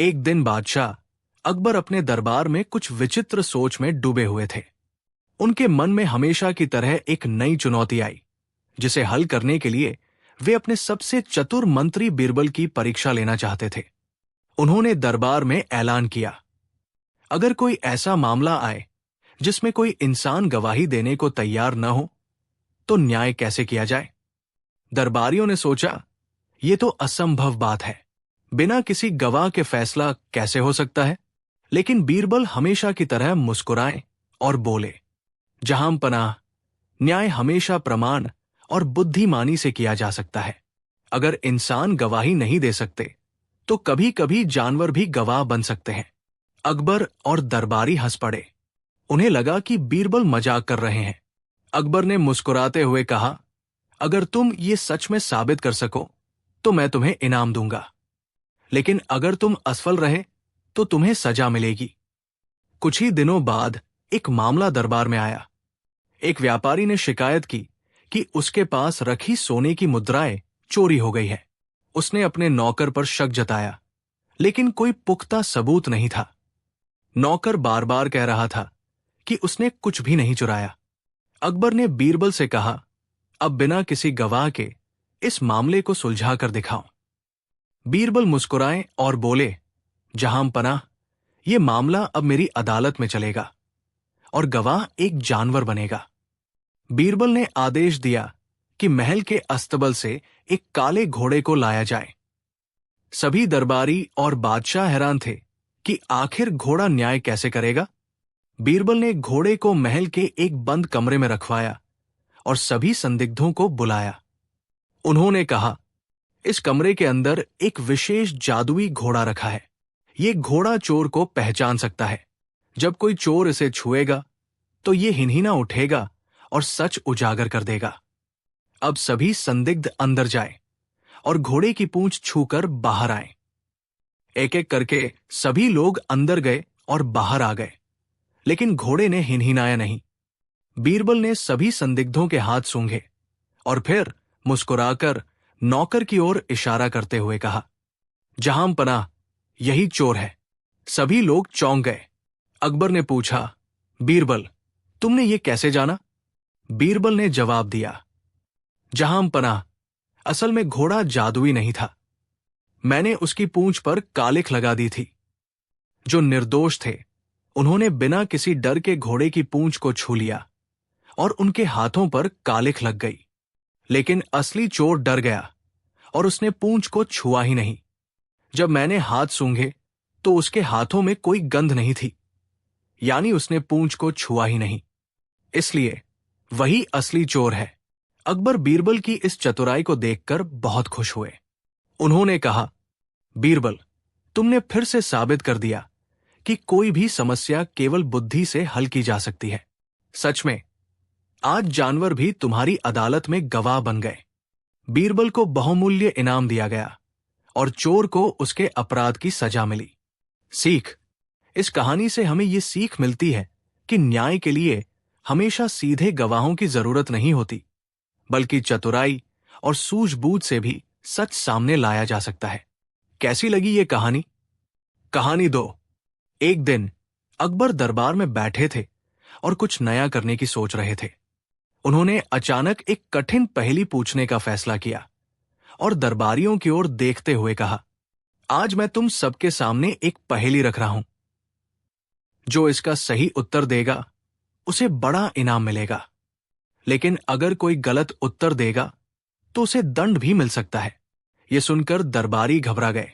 एक दिन बादशाह अकबर अपने दरबार में कुछ विचित्र सोच में डूबे हुए थे। उनके मन में हमेशा की तरह एक नई चुनौती आई, जिसे हल करने के लिए वे अपने सबसे चतुर मंत्री बीरबल की परीक्षा लेना चाहते थे। उन्होंने दरबार में ऐलान किया, अगर कोई ऐसा मामला आए जिसमें कोई इंसान गवाही देने को तैयार न हो, तो न्याय कैसे किया जाए। दरबारियों ने सोचा, यह तो असंभव बात है, बिना किसी गवाह के फैसला कैसे हो सकता है। लेकिन बीरबल हमेशा की तरह मुस्कुराए और बोले, जहां पनाह, न्याय हमेशा प्रमाण और बुद्धिमानी से किया जा सकता है। अगर इंसान गवाही नहीं दे सकते, तो कभी कभी जानवर भी गवाह बन सकते हैं। अकबर और दरबारी हंस पड़े। उन्हें लगा कि बीरबल मजाक कर रहे हैं। अकबर ने मुस्कुराते हुए कहा, अगर तुम ये सच में साबित कर सको तो मैं तुम्हें इनाम दूंगा, लेकिन अगर तुम असफल रहे तो तुम्हें सजा मिलेगी। कुछ ही दिनों बाद एक मामला दरबार में आया। एक व्यापारी ने शिकायत की कि उसके पास रखी सोने की मुद्राएं चोरी हो गई है। उसने अपने नौकर पर शक जताया, लेकिन कोई पुख्ता सबूत नहीं था। नौकर बार बार कह रहा था कि उसने कुछ भी नहीं चुराया। अकबर ने बीरबल से कहा, अब बिना किसी गवाह के इस मामले को सुलझा कर दिखाओ। बीरबल मुस्कुराए और बोले, जहां पनाह, यह मामला अब मेरी अदालत में चलेगा और गवाह एक जानवर बनेगा। बीरबल ने आदेश दिया कि महल के अस्तबल से एक काले घोड़े को लाया जाए। सभी दरबारी और बादशाह हैरान थे कि आखिर घोड़ा न्याय कैसे करेगा। बीरबल ने घोड़े को महल के एक बंद कमरे में रखवाया और सभी संदिग्धों को बुलाया। उन्होंने कहा, इस कमरे के अंदर एक विशेष जादुई घोड़ा रखा है। ये घोड़ा चोर को पहचान सकता है। जब कोई चोर इसे छुएगा तो ये हिनहिना उठेगा और सच उजागर कर देगा। अब सभी संदिग्ध अंदर जाए और घोड़े की पूंछ छूकर बाहर आए। एक एक करके सभी लोग अंदर गए और बाहर आ गए, लेकिन घोड़े ने हिनहिनाया नहीं। बीरबल ने सभी संदिग्धों के हाथ सूंघे और फिर मुस्कुराकर नौकर की ओर इशारा करते हुए कहा, जहां पनाह, यही चोर है। सभी लोग चौंक गए। अकबर ने पूछा, बीरबल, तुमने ये कैसे जाना। बीरबल ने जवाब दिया, जहां पनाह, असल में घोड़ा जादुई नहीं था। मैंने उसकी पूंछ पर कालिख लगा दी थी। जो निर्दोष थे उन्होंने बिना किसी डर के घोड़े की पूंछ को छू लिया और उनके हाथों पर कालिख लग गई। लेकिन असली चोर डर गया और उसने पूंछ को छुआ ही नहीं। जब मैंने हाथ सूंघे तो उसके हाथों में कोई गंध नहीं थी, यानी उसने पूंछ को छुआ ही नहीं। इसलिए वही असली चोर है। अकबर बीरबल की इस चतुराई को देखकर बहुत खुश हुए। उन्होंने कहा, बीरबल, तुमने फिर से साबित कर दिया कि कोई भी समस्या केवल बुद्धि से हल की जा सकती है। सच में आज जानवर भी तुम्हारी अदालत में गवाह बन गए। बीरबल को बहुमूल्य इनाम दिया गया और चोर को उसके अपराध की सजा मिली। सीख, इस कहानी से हमें ये सीख मिलती है कि न्याय के लिए हमेशा सीधे गवाहों की जरूरत नहीं होती, बल्कि चतुराई और सूझबूझ से भी सच सामने लाया जा सकता है। कैसी लगी ये कहानी? कहानी 2। एक दिन अकबर दरबार में बैठे थे और कुछ नया करने की सोच रहे थे। उन्होंने अचानक एक कठिन पहेली पूछने का फैसला किया और दरबारियों की ओर देखते हुए कहा, आज मैं तुम सबके सामने एक पहेली रख रहा हूं। जो इसका सही उत्तर देगा उसे बड़ा इनाम मिलेगा, लेकिन अगर कोई गलत उत्तर देगा तो उसे दंड भी मिल सकता है। यह सुनकर दरबारी घबरा गए,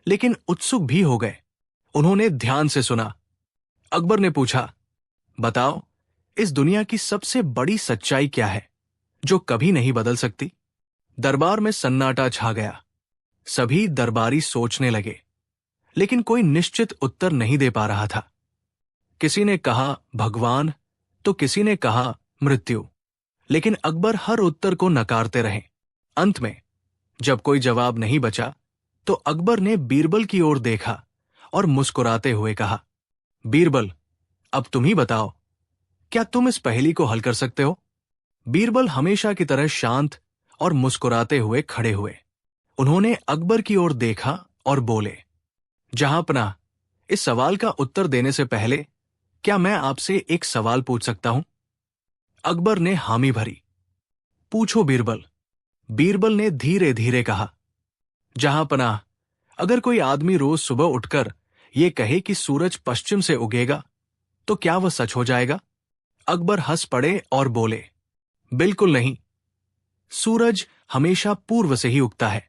लेकिन उत्सुक भी हो गए। उन्होंने ध्यान से सुना। अकबर ने पूछा, बताओ, इस दुनिया की सबसे बड़ी सच्चाई क्या है जो कभी नहीं बदल सकती? दरबार में सन्नाटा छा गया। सभी दरबारी सोचने लगे, लेकिन कोई निश्चित उत्तर नहीं दे पा रहा था। किसी ने कहा भगवान, तो किसी ने कहा मृत्यु, लेकिन अकबर हर उत्तर को नकारते रहे। अंत में जब कोई जवाब नहीं बचा तो अकबर ने बीरबल की ओर देखा और मुस्कुराते हुए कहा, बीरबल, अब तुम ही बताओ, क्या तुम इस पहेली को हल कर सकते हो? बीरबल हमेशा की तरह शांत और मुस्कुराते हुए खड़े हुए। उन्होंने अकबर की ओर देखा और बोले, जहांपनाह, इस सवाल का उत्तर देने से पहले क्या मैं आपसे एक सवाल पूछ सकता हूं? अकबर ने हामी भरी। पूछो बीरबल। बीरबल ने धीरे धीरे कहा। जहांपनाह, अगर कोई आदमी रोज सुबह उठकर ये कहे कि सूरज पश्चिम से उगेगा, तो क्या वह सच हो जाएगा? अकबर हंस पड़े और बोले, बिल्कुल नहीं। सूरज हमेशा पूर्व से ही उगता है।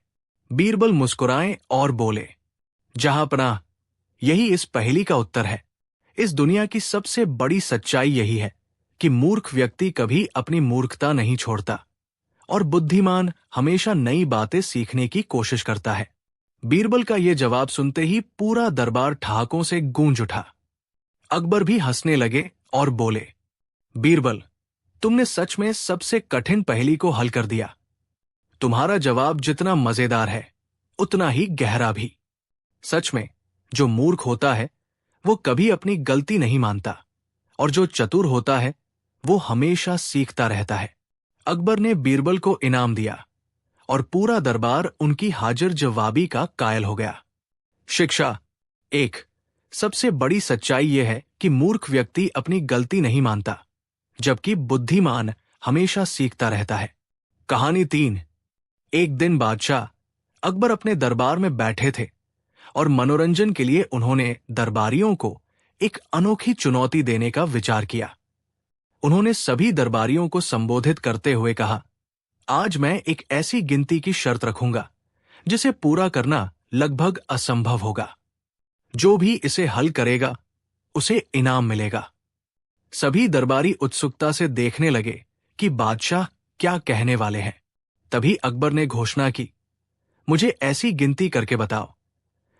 बीरबल मुस्कुराए और बोले, जहांपनाह, यही इस पहेली का उत्तर है। इस दुनिया की सबसे बड़ी सच्चाई यही है कि मूर्ख व्यक्ति कभी अपनी मूर्खता नहीं छोड़ता और बुद्धिमान हमेशा नई बातें सीखने की कोशिश करता है। बीरबल का यह जवाब सुनते ही पूरा दरबार ठहाकों से गूंज उठा। अकबर भी हंसने लगे और बोले, बीरबल, तुमने सच में सबसे कठिन पहेली को हल कर दिया। तुम्हारा जवाब जितना मजेदार है, उतना ही गहरा भी। सच में, जो मूर्ख होता है वो कभी अपनी गलती नहीं मानता, और जो चतुर होता है वो हमेशा सीखता रहता है। अकबर ने बीरबल को इनाम दिया और पूरा दरबार उनकी हाजिर जवाबी का कायल हो गया। शिक्षा 1। सबसे बड़ी सच्चाई यह है कि मूर्ख व्यक्ति अपनी गलती नहीं मानता, जबकि बुद्धिमान हमेशा सीखता रहता है। कहानी 3। एक दिन बादशाह अकबर अपने दरबार में बैठे थे और मनोरंजन के लिए उन्होंने दरबारियों को एक अनोखी चुनौती देने का विचार किया। उन्होंने सभी दरबारियों को संबोधित करते हुए कहा, आज मैं एक ऐसी गिनती की शर्त रखूंगा जिसे पूरा करना लगभग असंभव होगा। जो भी इसे हल करेगा उसे इनाम मिलेगा। सभी दरबारी उत्सुकता से देखने लगे कि बादशाह क्या कहने वाले हैं। तभी अकबर ने घोषणा की, मुझे ऐसी गिनती करके बताओ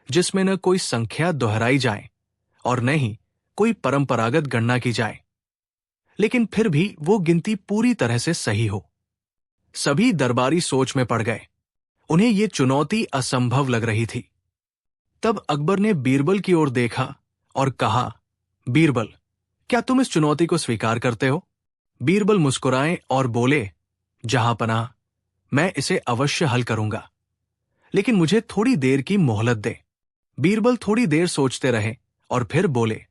जिसमें न कोई संख्या दोहराई जाए और न ही कोई परंपरागत गणना की जाए, लेकिन फिर भी वो गिनती पूरी तरह से सही हो। सभी दरबारी सोच में पड़ गए। उन्हें ये चुनौती असंभव लग रही थी। तब अकबर ने बीरबल की ओर देखा और कहा, बीरबल, क्या तुम इस चुनौती को स्वीकार करते हो? बीरबल मुस्कुराए और बोले, जहांपनाह, मैं इसे अवश्य हल करूंगा, लेकिन मुझे थोड़ी देर की मोहलत दे। बीरबल थोड़ी देर सोचते रहे और फिर बोले,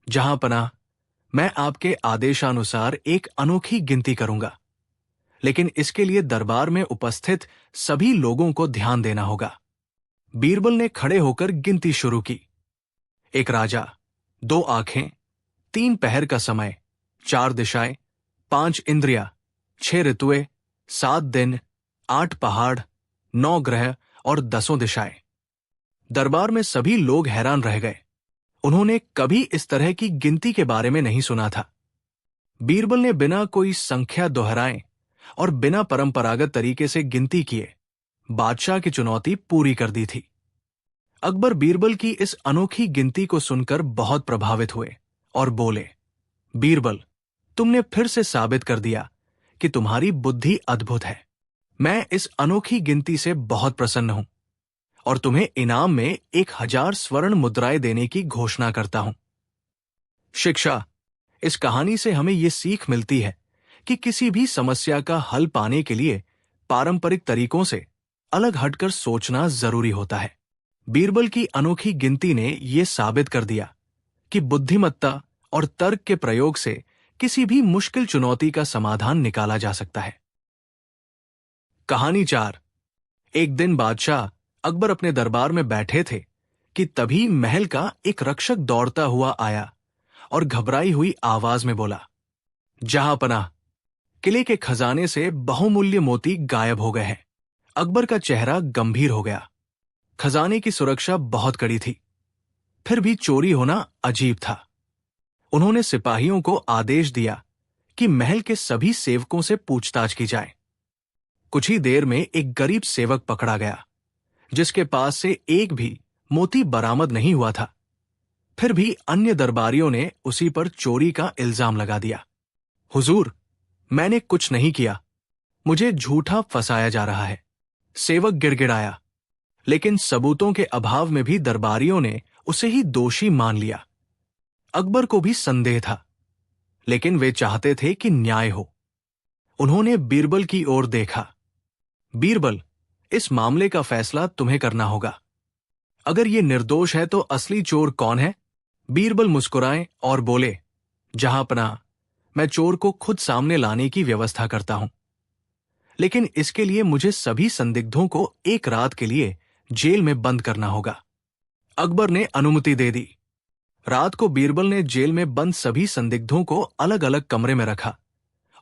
जहांपनाह, मैं आपके आदेशानुसार एक अनोखी गिनती करूंगा, लेकिन इसके लिए दरबार में उपस्थित सभी लोगों को ध्यान देना होगा। बीरबल ने खड़े होकर गिनती शुरू की। एक राजा, 2 आंखें, 3 पहर का समय, 4 दिशाएं, 5 इंद्रियां, 6 ऋतुएं, 7 दिन, 8 पहाड़, 9 ग्रह और 10 दिशाएं। दरबार में सभी लोग हैरान रह गए। उन्होंने कभी इस तरह की गिनती के बारे में नहीं सुना था। बीरबल ने बिना कोई संख्या दोहराए और बिना परंपरागत तरीके से गिनती किए बादशाह की चुनौती पूरी कर दी थी। अकबर बीरबल की इस अनोखी गिनती को सुनकर बहुत प्रभावित हुए और बोले, बीरबल, तुमने फिर से साबित कर दिया कि तुम्हारी बुद्धि अद्भुत है। मैं इस अनोखी गिनती से बहुत प्रसन्न हूं और तुम्हें इनाम में 1000 स्वर्ण मुद्राएं देने की घोषणा करता हूं। शिक्षा, इस कहानी से हमें यह सीख मिलती है कि किसी भी समस्या का हल पाने के लिए पारंपरिक तरीकों से अलग हटकर सोचना जरूरी होता है। बीरबल की अनोखी गिनती ने यह साबित कर दिया कि बुद्धिमत्ता और तर्क के प्रयोग से किसी भी मुश्किल चुनौती का समाधान निकाला जा सकता है। कहानी 4। एक दिन बादशाह अकबर अपने दरबार में बैठे थे कि तभी महल का एक रक्षक दौड़ता हुआ आया और घबराई हुई आवाज में बोला, जहांपनाह, किले के खजाने से बहुमूल्य मोती गायब हो गए हैं। अकबर का चेहरा गंभीर हो गया। खजाने की सुरक्षा बहुत कड़ी थी, फिर भी चोरी होना अजीब था। उन्होंने सिपाहियों को आदेश दिया कि महल के सभी सेवकों से पूछताछ की जाए। कुछ ही देर में एक गरीब सेवक पकड़ा गया जिसके पास से एक भी मोती बरामद नहीं हुआ था। फिर भी अन्य दरबारियों ने उसी पर चोरी का इल्जाम लगा दिया। हुजूर, मैंने कुछ नहीं किया, मुझे झूठा फंसाया जा रहा है। सेवक गिड़गिड़ाया, लेकिन सबूतों के अभाव में भी दरबारियों ने उसे ही दोषी मान लिया। अकबर को भी संदेह था, लेकिन वे चाहते थे कि न्याय हो। उन्होंने बीरबल की ओर देखा। बीरबल, इस मामले का फैसला तुम्हें करना होगा। अगर ये निर्दोष है तो असली चोर कौन है? बीरबल मुस्कुराए और बोले, जहांपनाह, मैं चोर को खुद सामने लाने की व्यवस्था करता हूं, लेकिन इसके लिए मुझे सभी संदिग्धों को एक रात के लिए जेल में बंद करना होगा। अकबर ने अनुमति दे दी। रात को बीरबल ने जेल में बंद सभी संदिग्धों को अलग अलग कमरे में रखा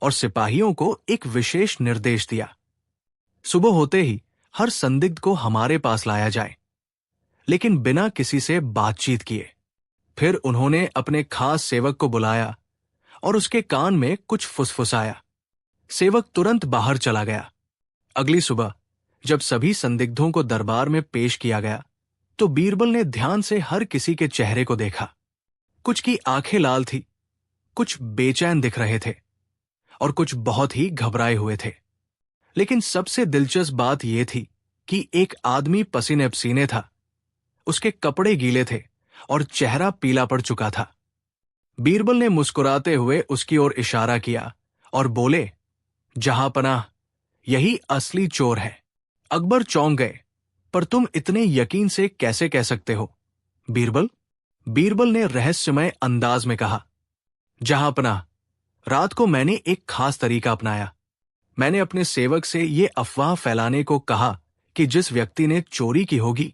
और सिपाहियों को एक विशेष निर्देश दिया। सुबह होते ही हर संदिग्ध को हमारे पास लाया जाए, लेकिन बिना किसी से बातचीत किए। फिर उन्होंने अपने खास सेवक को बुलाया और उसके कान में कुछ फुसफुसाया। सेवक तुरंत बाहर चला गया। अगली सुबह जब सभी संदिग्धों को दरबार में पेश किया गया तो बीरबल ने ध्यान से हर किसी के चेहरे को देखा। कुछ की आंखें लाल थी, कुछ बेचैन दिख रहे थे और कुछ बहुत ही घबराए हुए थे। लेकिन सबसे दिलचस्प बात यह थी कि एक आदमी पसीने पसीने था। उसके कपड़े गीले थे और चेहरा पीला पड़ चुका था। बीरबल ने मुस्कुराते हुए उसकी ओर इशारा किया और बोले, जहांपनाह, यही असली चोर है। अकबर चौंक गए, पर तुम इतने यकीन से कैसे कह सकते हो बीरबल? बीरबल ने रहस्यमय अंदाज में कहा, जहांपनाह, रात को मैंने एक खास तरीका अपनाया। मैंने अपने सेवक से ये अफवाह फैलाने को कहा कि जिस व्यक्ति ने चोरी की होगी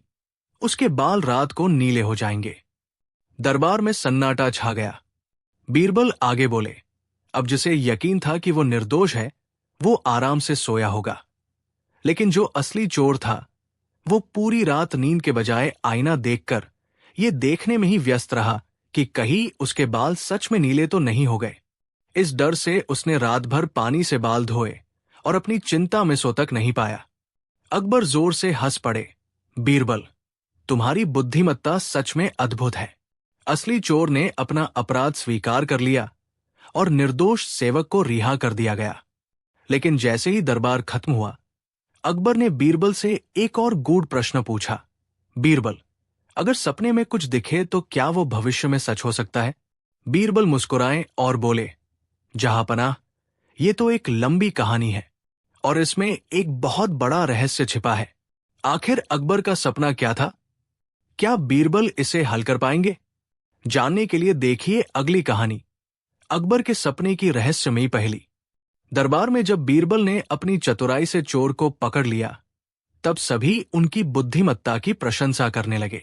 उसके बाल रात को नीले हो जाएंगे। दरबार में सन्नाटा छा गया। बीरबल आगे बोले, अब जिसे यकीन था कि वो निर्दोष है वो आराम से सोया होगा, लेकिन जो असली चोर था वो पूरी रात नींद के बजाय आईना देखकर ये देखने में ही व्यस्त रहा कि कहीं उसके बाल सच में नीले तो नहीं हो गए। इस डर से उसने रात भर पानी से बाल धोए और अपनी चिंता में सो तक नहीं पाया। अकबर जोर से हंस पड़े, बीरबल, तुम्हारी बुद्धिमत्ता सच में अद्भुत है। असली चोर ने अपना अपराध स्वीकार कर लिया और निर्दोष सेवक को रिहा कर दिया गया। लेकिन जैसे ही दरबार खत्म हुआ, अकबर ने बीरबल से एक और गूढ़ प्रश्न पूछा, बीरबल, अगर सपने में कुछ दिखे तो क्या वो भविष्य में सच हो सकता है? बीरबल मुस्कुराए और बोले, जहांपनाह, ये तो एक लंबी कहानी है और इसमें एक बहुत बड़ा रहस्य छिपा है। आखिर अकबर का सपना क्या था? क्या बीरबल इसे हल कर पाएंगे? जानने के लिए देखिए अगली कहानी, अकबर के सपने की रहस्यमयी पहेली। दरबार में जब बीरबल ने अपनी चतुराई से चोर को पकड़ लिया तब सभी उनकी बुद्धिमत्ता की प्रशंसा करने लगे।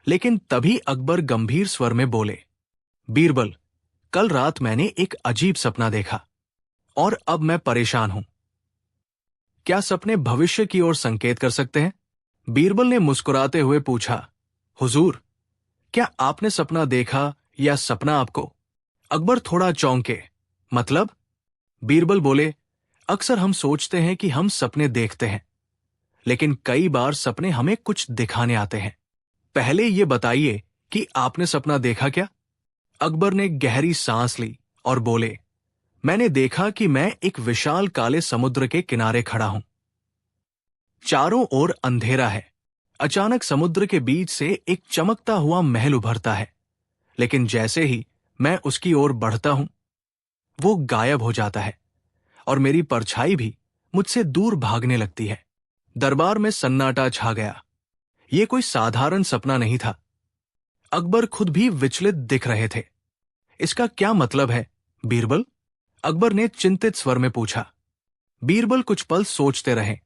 लेकिन तभी अकबर गंभीर स्वर में बोले, बीरबल, कल रात मैंने एक अजीब सपना देखा और अब मैं परेशान हूं। क्या सपने भविष्य की ओर संकेत कर सकते हैं? बीरबल ने मुस्कुराते हुए पूछा, हुजूर, क्या आपने सपना देखा या सपना आपको? अकबर थोड़ा चौंके, मतलब? बीरबल बोले, अक्सर हम सोचते हैं कि हम सपने देखते हैं, लेकिन कई बार सपने हमें कुछ दिखाने आते हैं। पहले ये बताइए कि आपने सपना देखा क्या? अकबर ने गहरी सांस ली और बोले, मैंने देखा कि मैं एक विशाल काले समुद्र के किनारे खड़ा हूं। चारों ओर अंधेरा है। अचानक समुद्र के बीच से एक चमकता हुआ महल उभरता है, लेकिन जैसे ही मैं उसकी ओर बढ़ता हूं वो गायब हो जाता है और मेरी परछाई भी मुझसे दूर भागने लगती है। दरबार में सन्नाटा छा गया। ये कोई साधारण सपना नहीं था। अकबर खुद भी विचलित दिख रहे थे। इसका क्या मतलब है बीरबल? अकबर ने चिंतित स्वर में पूछा। बीरबल कुछ पल सोचते रहे,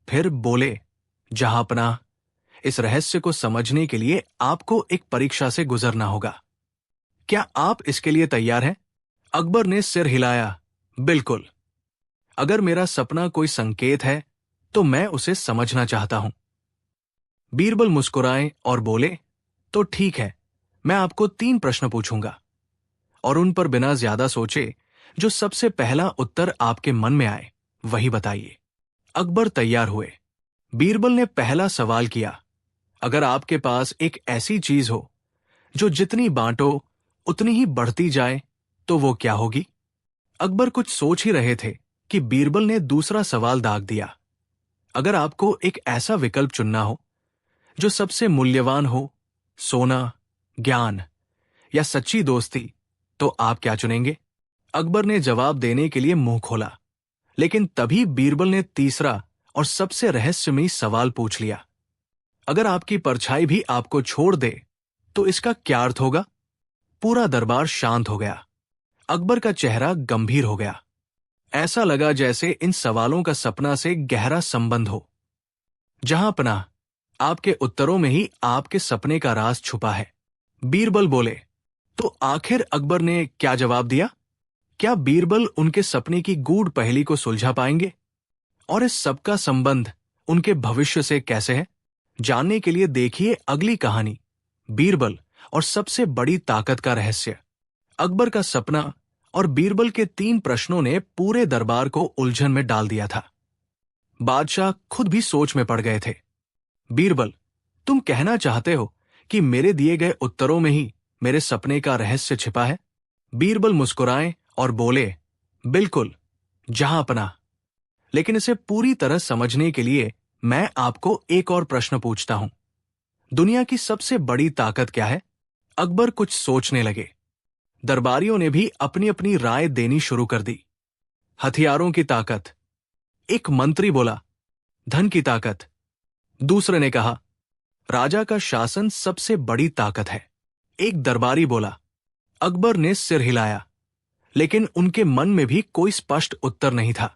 फिर बोले, जहांपनाह, इस रहस्य को समझने के लिए आपको एक परीक्षा से गुजरना होगा। क्या आप इसके लिए तैयार हैं? अकबर ने सिर हिलाया, बिल्कुल। अगर मेरा सपना कोई संकेत है तो मैं उसे समझना चाहता हूं। बीरबल मुस्कुराए और बोले, तो ठीक है, मैं आपको 3 प्रश्न पूछूंगा और उन पर बिना ज्यादा सोचे जो सबसे पहला उत्तर आपके मन में आए वही बताइए। अकबर तैयार हुए। बीरबल ने पहला सवाल किया, अगर आपके पास एक ऐसी चीज हो जो जितनी बांटो उतनी ही बढ़ती जाए तो वो क्या होगी? अकबर कुछ सोच ही रहे थे कि बीरबल ने दूसरा सवाल दाग दिया, अगर आपको एक ऐसा विकल्प चुनना हो जो सबसे मूल्यवान हो, सोना, ज्ञान या सच्ची दोस्ती, तो आप क्या चुनेंगे? अकबर ने जवाब देने के लिए मुंह खोला, लेकिन तभी बीरबल ने तीसरा और सबसे रहस्यमयी सवाल पूछ लिया, अगर आपकी परछाई भी आपको छोड़ दे तो इसका क्या अर्थ होगा? पूरा दरबार शांत हो गया। अकबर का चेहरा गंभीर हो गया। ऐसा लगा जैसे इन सवालों का सपना से गहरा संबंध हो। जहां पनाह, आपके उत्तरों में ही आपके सपने का राज छुपा है। बीरबल बोले। तो आखिर अकबर ने क्या जवाब दिया? क्या बीरबल उनके सपने की गूढ़ पहेली को सुलझा पाएंगे? और इस सबका संबंध उनके भविष्य से कैसे है? जानने के लिए देखिए अगली कहानी, बीरबल और सबसे बड़ी ताकत का रहस्य। अकबर का सपना और बीरबल के 3 प्रश्नों ने पूरे दरबार को उलझन में डाल दिया था। बादशाह खुद भी सोच में पड़ गए थे। बीरबल, तुम कहना चाहते हो कि मेरे दिए गए उत्तरों में ही मेरे सपने का रहस्य छिपा है? बीरबल मुस्कुराए और बोले, बिल्कुल, जहां पनाह। लेकिन इसे पूरी तरह समझने के लिए मैं आपको एक और प्रश्न पूछता हूं। दुनिया की सबसे बड़ी ताकत क्या है? अकबर कुछ सोचने लगे। दरबारियों ने भी अपनी अपनी राय देनी शुरू कर दी। हथियारों की ताकत, एक मंत्री बोला। धन की ताकत, दूसरे ने कहा। राजा का शासन सबसे बड़ी ताकत है, एक दरबारी बोला। अकबर ने सिर हिलाया, लेकिन उनके मन में भी कोई स्पष्ट उत्तर नहीं था।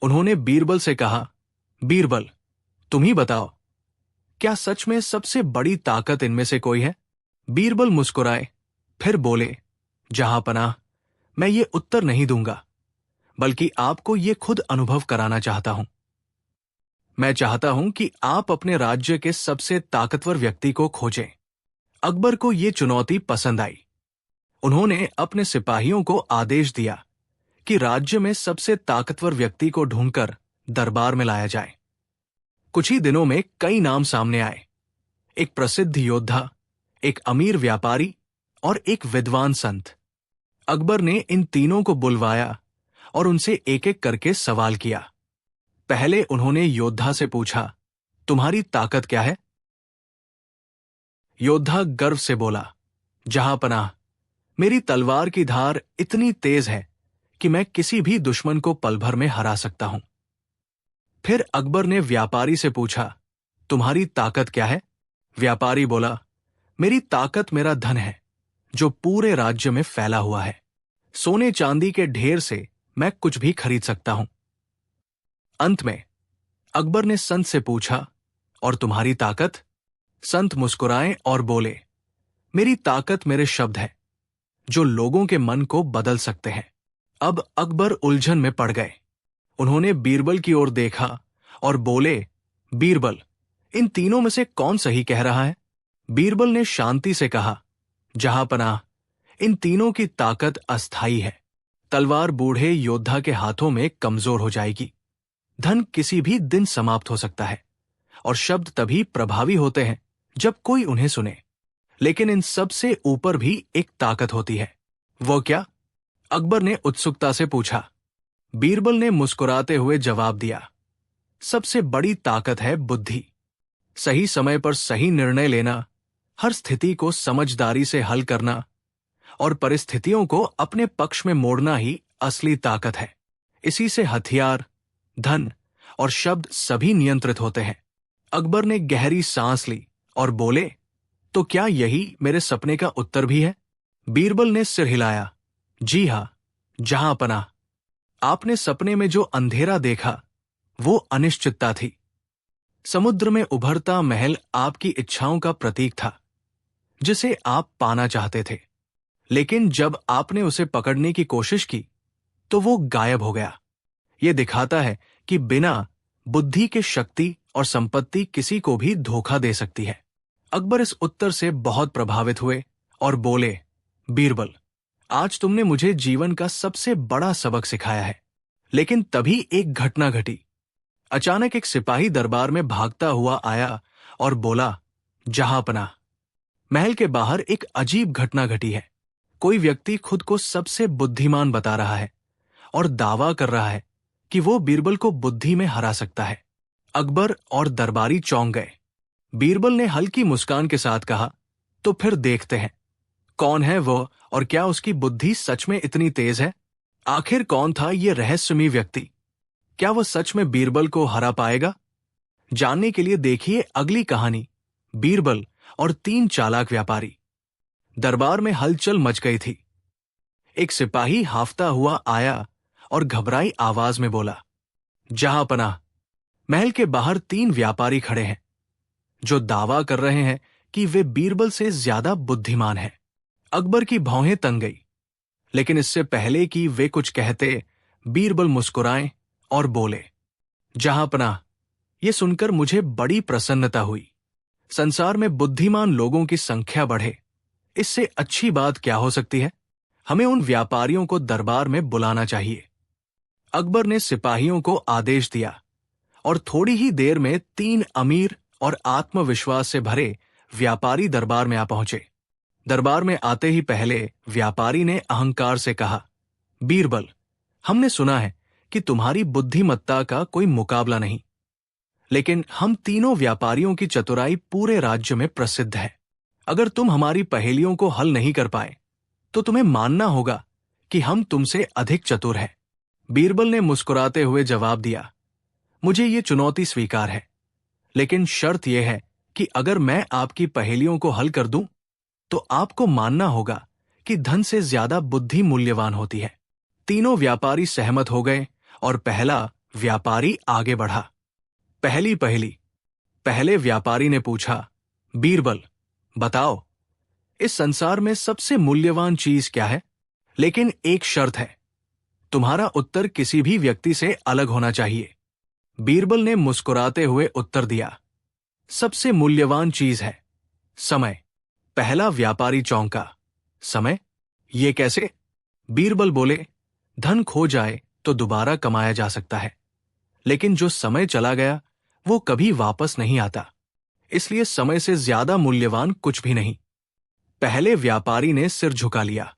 उन्होंने बीरबल से कहा, बीरबल, तुम ही बताओ, क्या सच में सबसे बड़ी ताकत इनमें से कोई है? बीरबल मुस्कुराए, फिर बोले, जहां पनाह, मैं ये उत्तर नहीं दूंगा, बल्कि आपको ये खुद अनुभव कराना चाहता हूं। मैं चाहता हूं कि आप अपने राज्य के सबसे ताकतवर व्यक्ति को खोजें। अकबर को ये चुनौती पसंद आई। उन्होंने अपने सिपाहियों को आदेश दिया कि राज्य में सबसे ताकतवर व्यक्ति को ढूंढकर दरबार में लाया जाए। कुछ ही दिनों में कई नाम सामने आए। एक प्रसिद्ध योद्धा, एक अमीर व्यापारी और एक विद्वान संत। अकबर ने इन तीनों को बुलवाया और उनसे एक एक करके सवाल किया। पहले उन्होंने योद्धा से पूछा, तुम्हारी ताकत क्या है? योद्धा गर्व से बोला, जहां पनाह, मेरी तलवार की धार इतनी तेज है कि मैं किसी भी दुश्मन को पल भर में हरा सकता हूं। फिर अकबर ने व्यापारी से पूछा, तुम्हारी ताकत क्या है? व्यापारी बोला, मेरी ताकत मेरा धन है, जो पूरे राज्य में फैला हुआ है। सोने चांदी के ढेर से मैं कुछ भी खरीद सकता हूं। अंत में अकबर ने संत से पूछा, और तुम्हारी ताकत? संत मुस्कुराए और बोले, मेरी ताकत मेरे शब्द है, जो लोगों के मन को बदल सकते हैं। अब अकबर उलझन में पड़ गए। उन्होंने बीरबल की ओर देखा और बोले, बीरबल, इन तीनों में से कौन सही कह रहा है? बीरबल ने शांति से कहा, जहां पनाह, इन तीनों की ताकत अस्थायी है। तलवार बूढ़े योद्धा के हाथों में कमजोर हो जाएगी। धन किसी भी दिन समाप्त हो सकता है, और शब्द तभी प्रभावी होते हैं जब कोई उन्हें सुने। लेकिन इन सब से ऊपर भी एक ताकत होती है। वो क्या? अकबर ने उत्सुकता से पूछा। बीरबल ने मुस्कुराते हुए जवाब दिया, सबसे बड़ी ताकत है बुद्धि। सही समय पर सही निर्णय लेना, हर स्थिति को समझदारी से हल करना और परिस्थितियों को अपने पक्ष में मोड़ना ही असली ताकत है। इसी से हथियार, धन और शब्द सभी नियंत्रित होते हैं। अकबर ने गहरी सांस ली और बोले, तो क्या यही मेरे सपने का उत्तर भी है? बीरबल ने सिर हिलाया, जी हां, जहां पनाह, आपने सपने में जो अंधेरा देखा वो अनिश्चितता थी। समुद्र में उभरता महल आपकी इच्छाओं का प्रतीक था, जिसे आप पाना चाहते थे। लेकिन जब आपने उसे पकड़ने की कोशिश की तो वो गायब हो गया। ये दिखाता है कि बिना बुद्धि के शक्ति और संपत्ति किसी को भी धोखा दे सकती है। अकबर इस उत्तर से बहुत प्रभावित हुए और बोले, बीरबल, आज तुमने मुझे जीवन का सबसे बड़ा सबक सिखाया है। लेकिन तभी एक घटना घटी। अचानक एक सिपाही दरबार में भागता हुआ आया और बोला, जहां पनाह, महल के बाहर एक अजीब घटना घटी है। कोई व्यक्ति खुद को सबसे बुद्धिमान बता रहा है और दावा कर रहा है कि वो बीरबल को बुद्धि में हरा सकता है। अकबर और दरबारी चौंक गए। बीरबल ने हल्की मुस्कान के साथ कहा, तो फिर देखते हैं कौन है वो और क्या उसकी बुद्धि सच में इतनी तेज है। आखिर कौन था ये रहस्यमयी व्यक्ति? क्या वह सच में बीरबल को हरा पाएगा? जानने के लिए देखिए अगली कहानी, बीरबल और 3 चालाक व्यापारी। दरबार में हलचल मच गई थी। एक सिपाही हाफता हुआ आया और घबराई आवाज में बोला, जहांपनाह, महल के बाहर 3 व्यापारी खड़े हैं जो दावा कर रहे हैं कि वे बीरबल से ज्यादा बुद्धिमान हैं। अकबर की भौहें तंग गई, लेकिन इससे पहले कि वे कुछ कहते, बीरबल मुस्कुराए और बोले, जहांपनाह, ये सुनकर मुझे बड़ी प्रसन्नता हुई। संसार में बुद्धिमान लोगों की संख्या बढ़े, इससे अच्छी बात क्या हो सकती है। हमें उन व्यापारियों को दरबार में बुलाना चाहिए। अकबर ने सिपाहियों को आदेश दिया और थोड़ी ही देर में 3 अमीर और आत्मविश्वास से भरे व्यापारी दरबार में आ पहुंचे। दरबार में आते ही पहले व्यापारी ने अहंकार से कहा, बीरबल, हमने सुना है कि तुम्हारी बुद्धिमत्ता का कोई मुकाबला नहीं, लेकिन हम तीनों व्यापारियों की चतुराई पूरे राज्य में प्रसिद्ध है। अगर तुम हमारी पहेलियों को हल नहीं कर पाए तो तुम्हें मानना होगा कि हम तुमसे अधिक चतुर हैं। बीरबल ने मुस्कुराते हुए जवाब दिया, मुझे ये चुनौती स्वीकार है, लेकिन शर्त यह है कि अगर मैं आपकी पहेलियों को हल कर दूं तो आपको मानना होगा कि धन से ज्यादा बुद्धि मूल्यवान होती है। तीनों व्यापारी सहमत हो गए और पहला व्यापारी आगे बढ़ा। पहली पहेली। पहले व्यापारी ने पूछा, बीरबल, बताओ, इस संसार में सबसे मूल्यवान चीज क्या है? लेकिन एक शर्त है, तुम्हारा उत्तर किसी भी व्यक्ति से अलग होना चाहिए। बीरबल ने मुस्कुराते हुए उत्तर दिया, सबसे मूल्यवान चीज है समय। पहला व्यापारी चौंका, समय? ये कैसे? बीरबल बोले, धन खो जाए तो दोबारा कमाया जा सकता है, लेकिन जो समय चला गया वो कभी वापस नहीं आता, इसलिए समय से ज्यादा मूल्यवान कुछ भी नहीं। पहले व्यापारी ने सिर झुका लिया।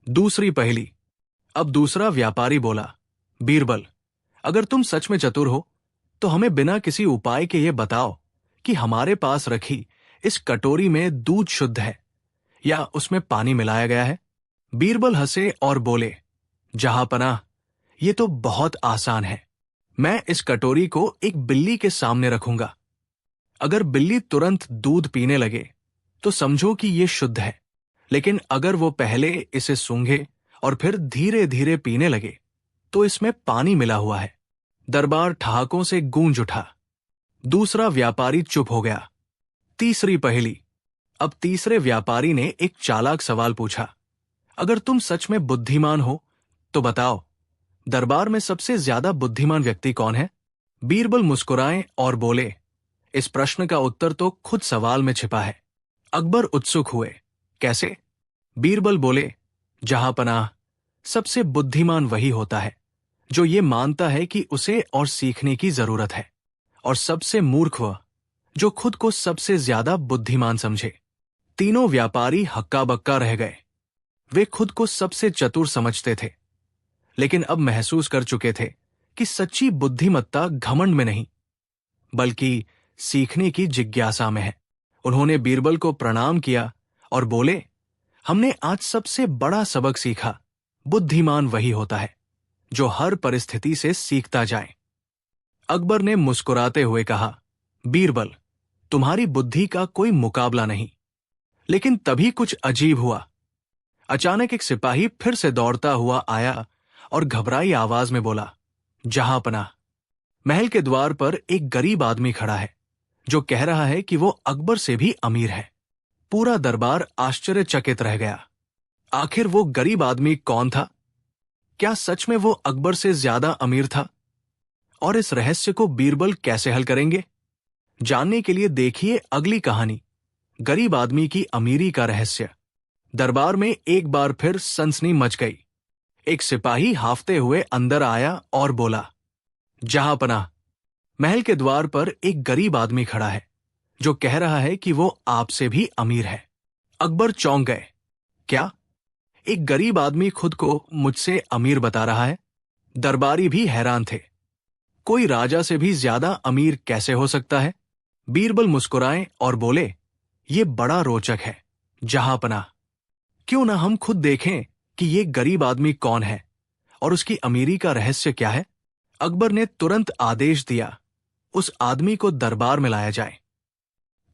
दूसरी पहेली। अब दूसरा व्यापारी बोला, बीरबल, अगर तुम सच में चतुर हो तो हमें बिना किसी उपाय के ये बताओ कि हमारे पास रखी इस कटोरी में दूध शुद्ध है या उसमें पानी मिलाया गया है। बीरबल हंसे और बोले, जहांपनाह, ये तो बहुत आसान है। मैं इस कटोरी को एक बिल्ली के सामने रखूंगा। अगर बिल्ली तुरंत दूध पीने लगे तो समझो कि ये शुद्ध है, लेकिन अगर वो पहले इसे सूंघे और फिर धीरे धीरे पीने लगे तो इसमें पानी मिला हुआ है। दरबार ठहाकों से गूंज उठा। दूसरा व्यापारी चुप हो गया। तीसरी पहेली। अब तीसरे व्यापारी ने एक चालाक सवाल पूछा, अगर तुम सच में बुद्धिमान हो तो बताओ, दरबार में सबसे ज्यादा बुद्धिमान व्यक्ति कौन है? बीरबल मुस्कुराए और बोले, इस प्रश्न का उत्तर तो खुद सवाल में छिपा है। अकबर उत्सुक हुए, कैसे? बीरबल बोले, जहांपनाह, सबसे बुद्धिमान वही होता है जो ये मानता है कि उसे और सीखने की जरूरत है, और सबसे मूर्ख वह जो खुद को सबसे ज्यादा बुद्धिमान समझे। तीनों व्यापारी हक्का बक्का रह गए। वे खुद को सबसे चतुर समझते थे, लेकिन अब महसूस कर चुके थे कि सच्ची बुद्धिमत्ता घमंड में नहीं, बल्कि सीखने की जिज्ञासा में है। उन्होंने बीरबल को प्रणाम किया और बोले, हमने आज सबसे बड़ा सबक सीखा, बुद्धिमान वही होता है जो हर परिस्थिति से सीखता जाए। अकबर ने मुस्कुराते हुए कहा, बीरबल, तुम्हारी बुद्धि का कोई मुकाबला नहीं। लेकिन तभी कुछ अजीब हुआ। अचानक एक सिपाही फिर से दौड़ता हुआ आया और घबराई आवाज में बोला, जहांपनाह, महल के द्वार पर एक गरीब आदमी खड़ा है जो कह रहा है कि वो अकबर से भी अमीर है। पूरा दरबार आश्चर्यचकित रह गया। आखिर वो गरीब आदमी कौन था? क्या सच में वो अकबर से ज्यादा अमीर था? और इस रहस्य को बीरबल कैसे हल करेंगे? जानने के लिए देखिए अगली कहानी, गरीब आदमी की अमीरी का रहस्य। दरबार में एक बार फिर सनसनी मच गई। एक सिपाही हाफते हुए अंदर आया और बोला, जहांपनाह, महल के द्वार पर एक गरीब आदमी खड़ा है जो कह रहा है कि वो आपसे भी अमीर है। अकबर चौंक गए। क्या? एक गरीब आदमी खुद को मुझसे अमीर बता रहा है? दरबारी भी हैरान थे। कोई राजा से भी ज्यादा अमीर कैसे हो सकता है? बीरबल मुस्कुराए और बोले, ये बड़ा रोचक है जहांपनाह। क्यों ना हम खुद देखें कि ये गरीब आदमी कौन है और उसकी अमीरी का रहस्य क्या है? अकबर ने तुरंत आदेश दिया, उस आदमी को दरबार में लाया जाए।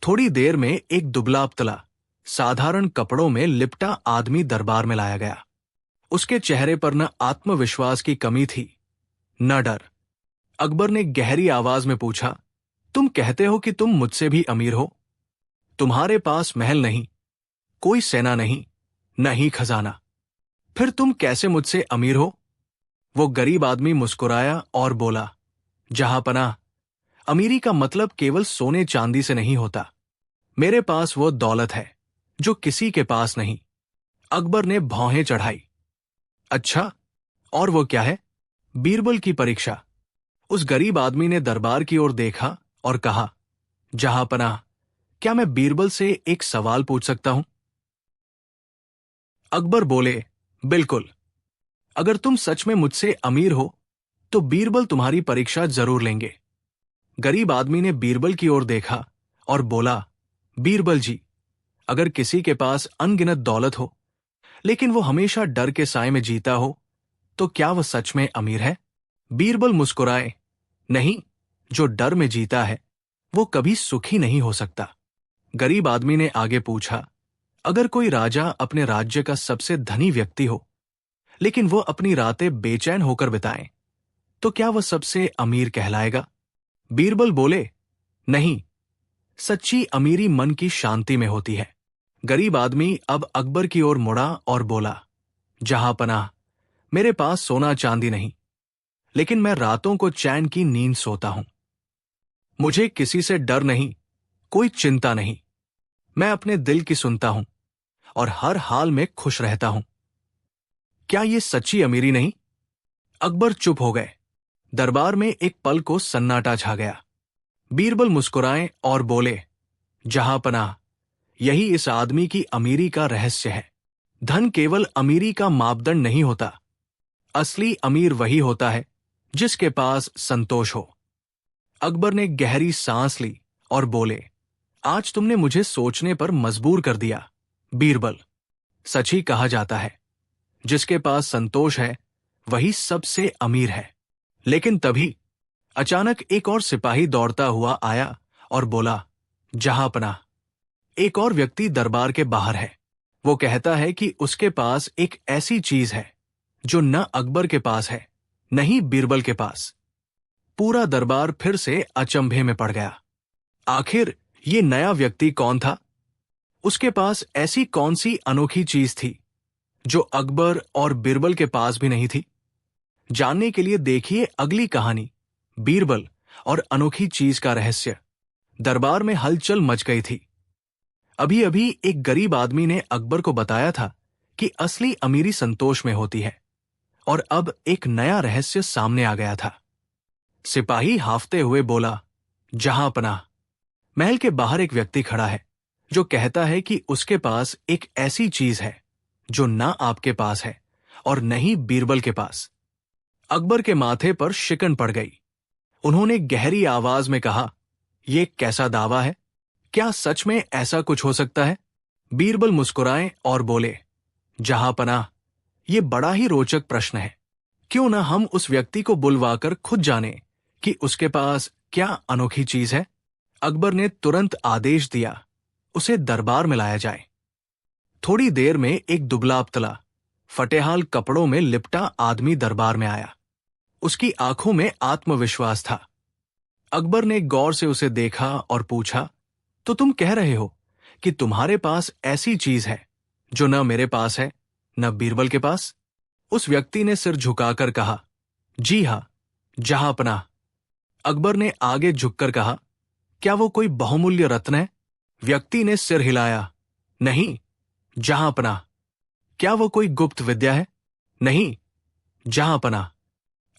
थोड़ी देर में एक दुबला पतला साधारण कपड़ों में लिपटा आदमी दरबार में लाया गया। उसके चेहरे पर न आत्मविश्वास की कमी थी न डर। अकबर ने गहरी आवाज में पूछा, तुम कहते हो कि तुम मुझसे भी अमीर हो? तुम्हारे पास महल नहीं, कोई सेना नहीं, न ही खजाना, फिर तुम कैसे मुझसे अमीर हो? वो गरीब आदमी मुस्कुराया और बोला, जहांपनाह, अमीरी का मतलब केवल सोने चांदी से नहीं होता। मेरे पास वो दौलत है जो किसी के पास नहीं। अकबर ने भौहें चढ़ाई। अच्छा, और वो क्या है? बीरबल की परीक्षा। उस गरीब आदमी ने दरबार की ओर देखा और कहा, जहांपनाह, क्या मैं बीरबल से एक सवाल पूछ सकता हूं? अकबर बोले, बिल्कुल। अगर तुम सच में मुझसे अमीर हो तो बीरबल तुम्हारी परीक्षा जरूर लेंगे। गरीब आदमी ने बीरबल की ओर देखा और बोला, बीरबल जी, अगर किसी के पास अनगिनत दौलत हो लेकिन वो हमेशा डर के साए में जीता हो तो क्या वह सच में अमीर है? बीरबल मुस्कुराए, नहीं, जो डर में जीता है वो कभी सुखी नहीं हो सकता। गरीब आदमी ने आगे पूछा, अगर कोई राजा अपने राज्य का सबसे धनी व्यक्ति हो लेकिन वो अपनी रातें बेचैन होकर बिताए तो क्या वह सबसे अमीर कहलाएगा? बीरबल बोले, नहीं, सच्ची अमीरी मन की शांति में होती है। गरीब आदमी अब अकबर की ओर मुड़ा और बोला, जहांपनाह, मेरे पास सोना चांदी नहीं, लेकिन मैं रातों को चैन की नींद सोता हूं। मुझे किसी से डर नहीं, कोई चिंता नहीं। मैं अपने दिल की सुनता हूं और हर हाल में खुश रहता हूं। क्या ये सच्ची अमीरी नहीं? अकबर चुप हो गए। दरबार में एक पल को सन्नाटा छा गया। बीरबल मुस्कुराए और बोले, जहांपनाह, यही इस आदमी की अमीरी का रहस्य है। धन केवल अमीरी का मापदंड नहीं होता। असली अमीर वही होता है जिसके पास संतोष हो। अकबर ने गहरी सांस ली और बोले, आज तुमने मुझे सोचने पर मजबूर कर दिया बीरबल। सच ही कहा जाता है, जिसके पास संतोष है वही सबसे अमीर है। लेकिन तभी अचानक एक और सिपाही दौड़ता हुआ आया और बोला, जहांपनाह, एक और व्यक्ति दरबार के बाहर है। वो कहता है कि उसके पास एक ऐसी चीज है जो न अकबर के पास है न ही बीरबल के पास। पूरा दरबार फिर से अचंभे में पड़ गया। आखिर ये नया व्यक्ति कौन था? उसके पास ऐसी कौन सी अनोखी चीज थी जो अकबर और बीरबल के पास भी नहीं थी? जानने के लिए देखिए अगली कहानी, बीरबल और अनोखी चीज का रहस्य। दरबार में हलचल मच गई थी। अभी अभी एक गरीब आदमी ने अकबर को बताया था कि असली अमीरी संतोष में होती है, और अब एक नया रहस्य सामने आ गया था। सिपाही हाफते हुए बोला, जहांपनाह, महल के बाहर एक व्यक्ति खड़ा है जो कहता है कि उसके पास एक ऐसी चीज है जो ना आपके पास है और न ही बीरबल के पास। अकबर के माथे पर शिकन पड़ गई। उन्होंने गहरी आवाज में कहा, यह कैसा दावा है? क्या सच में ऐसा कुछ हो सकता है? बीरबल मुस्कुराए और बोले, जहांपनाह, यह बड़ा ही रोचक प्रश्न है। क्यों न हम उस व्यक्ति को बुलवाकर खुद जाने कि उसके पास क्या अनोखी चीज है। अकबर ने तुरंत आदेश दिया, उसे दरबार में लाया जाए। थोड़ी देर में एक दुबला पतला फटेहाल कपड़ों में लिपटा आदमी दरबार में आया। उसकी आंखों में आत्मविश्वास था। अकबर ने गौर से उसे देखा और पूछा, तो तुम कह रहे हो कि तुम्हारे पास ऐसी चीज है जो न मेरे पास है न बीरबल के पास? उस व्यक्ति ने सिर झुकाकर कहा, जी हां, जहांपनाह। अकबर ने आगे झुककर कहा, क्या वो कोई बहुमूल्य रत्न है? व्यक्ति ने सिर हिलाया, नहीं, जहांपनाह। क्या वो कोई गुप्त विद्या है? नहीं, जहांपनाह।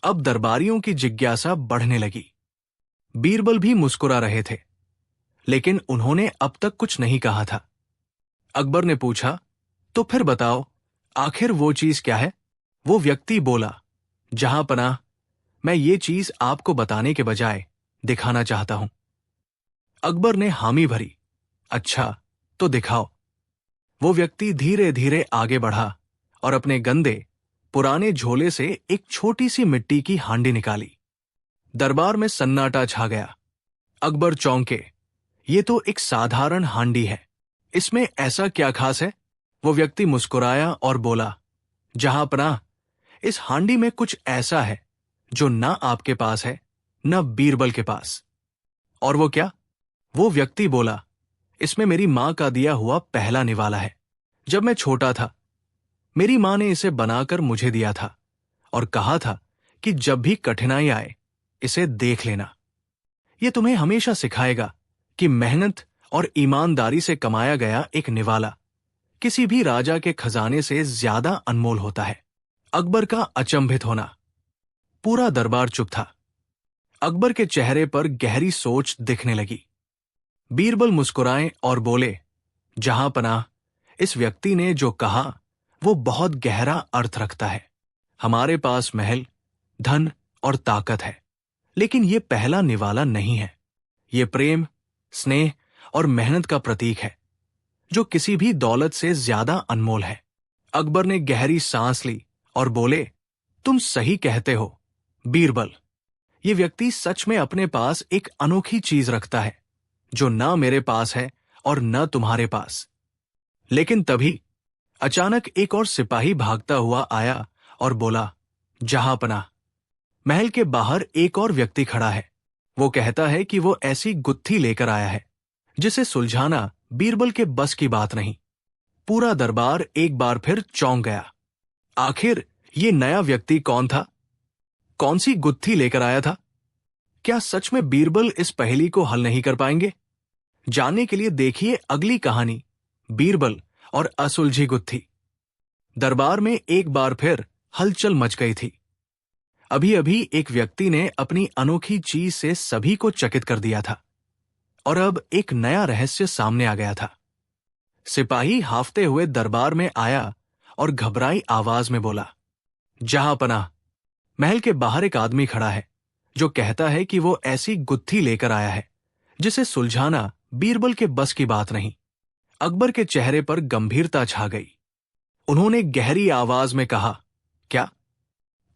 अब दरबारियों की जिज्ञासा बढ़ने लगी। बीरबल भी मुस्कुरा रहे थे, लेकिन उन्होंने अब तक कुछ नहीं कहा था। अकबर ने पूछा, तो फिर बताओ, आखिर वो चीज क्या है? वो व्यक्ति बोला, जहांपनाह, मैं ये चीज आपको बताने के बजाय दिखाना चाहता हूं। अकबर ने हामी भरी, अच्छा, तो दिखाओ। वो व्यक्ति धीरे धीरे आगे बढ़ा और अपने गंदे पुराने झोले से एक छोटी सी मिट्टी की हांडी निकाली। दरबार में सन्नाटा छा गया। अकबर चौंके। ये तो एक साधारण हांडी है, इसमें ऐसा क्या खास है? वो व्यक्ति मुस्कुराया और बोला, जहांपनाह, इस हांडी में कुछ ऐसा है जो ना आपके पास है, न बीरबल के पास। और वो क्या? वो व्यक्ति बोला, इसमें मेरी मां का दिया हुआ पहला निवाला है। जब मैं छोटा था, मेरी मां ने इसे बनाकर मुझे दिया था और कहा था कि जब भी कठिनाई आए, इसे देख लेना। यह तुम्हें हमेशा सिखाएगा कि मेहनत और ईमानदारी से कमाया गया एक निवाला किसी भी राजा के खजाने से ज्यादा अनमोल होता है। अकबर का अचंभित होना। पूरा दरबार चुप था। अकबर के चेहरे पर गहरी सोच दिखने लगी। बीरबल मुस्कुराए और बोले, जहांपनाह, इस व्यक्ति ने जो कहा वो बहुत गहरा अर्थ रखता है। हमारे पास महल, धन और ताकत है, लेकिन ये पहला निवाला नहीं है। ये प्रेम, स्नेह और मेहनत का प्रतीक है, जो किसी भी दौलत से ज्यादा अनमोल है। अकबर ने गहरी सांस ली और बोले, तुम सही कहते हो बीरबल। ये व्यक्ति सच में अपने पास एक अनोखी चीज रखता है, जो ना मेरे पास है और न तुम्हारे पास। लेकिन तभी अचानक एक और सिपाही भागता हुआ आया और बोला, जहांपनाह, महल के बाहर एक और व्यक्ति खड़ा है। वो कहता है कि वो ऐसी गुत्थी लेकर आया है जिसे सुलझाना बीरबल के बस की बात नहीं। पूरा दरबार एक बार फिर चौंक गया। आखिर ये नया व्यक्ति कौन था? कौन सी गुत्थी लेकर आया था? क्या सच में बीरबल इस पहेली को हल नहीं कर पाएंगे? जानने के लिए देखिए अगली कहानी, बीरबल और असुलझी गुत्थी। दरबार में एक बार फिर हलचल मच गई थी। अभी अभी एक व्यक्ति ने अपनी अनोखी चीज से सभी को चकित कर दिया था, और अब एक नया रहस्य सामने आ गया था। सिपाही हाफते हुए दरबार में आया और घबराई आवाज में बोला, जहांपनाह, महल के बाहर एक आदमी खड़ा है जो कहता है कि वो ऐसी गुत्थी लेकर आया है जिसे सुलझाना बीरबल के बस की बात नहीं। अकबर के चेहरे पर गंभीरता छा गई। उन्होंने गहरी आवाज में कहा, क्या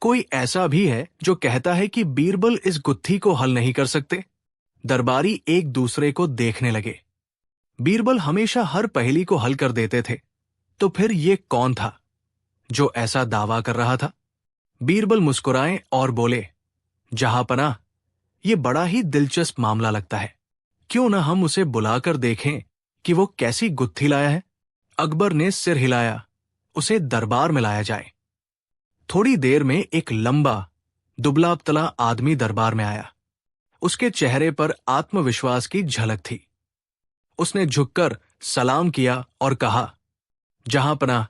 कोई ऐसा भी है जो कहता है कि बीरबल इस गुत्थी को हल नहीं कर सकते? दरबारी एक दूसरे को देखने लगे। बीरबल हमेशा हर पहेली को हल कर देते थे, तो फिर ये कौन था जो ऐसा दावा कर रहा था? बीरबल मुस्कुराए और बोले, जहांपनाह, ये बड़ा ही दिलचस्प मामला लगता है। क्यों न हम उसे बुलाकर देखें कि वो कैसी गुत्थी लाया है? अकबर ने सिर हिलाया, उसे दरबार में लाया जाए। थोड़ी देर में एक लंबा, दुबला पतला आदमी दरबार में आया। उसके चेहरे पर आत्मविश्वास की झलक थी। उसने झुककर सलाम किया और कहा, जहांपनाह,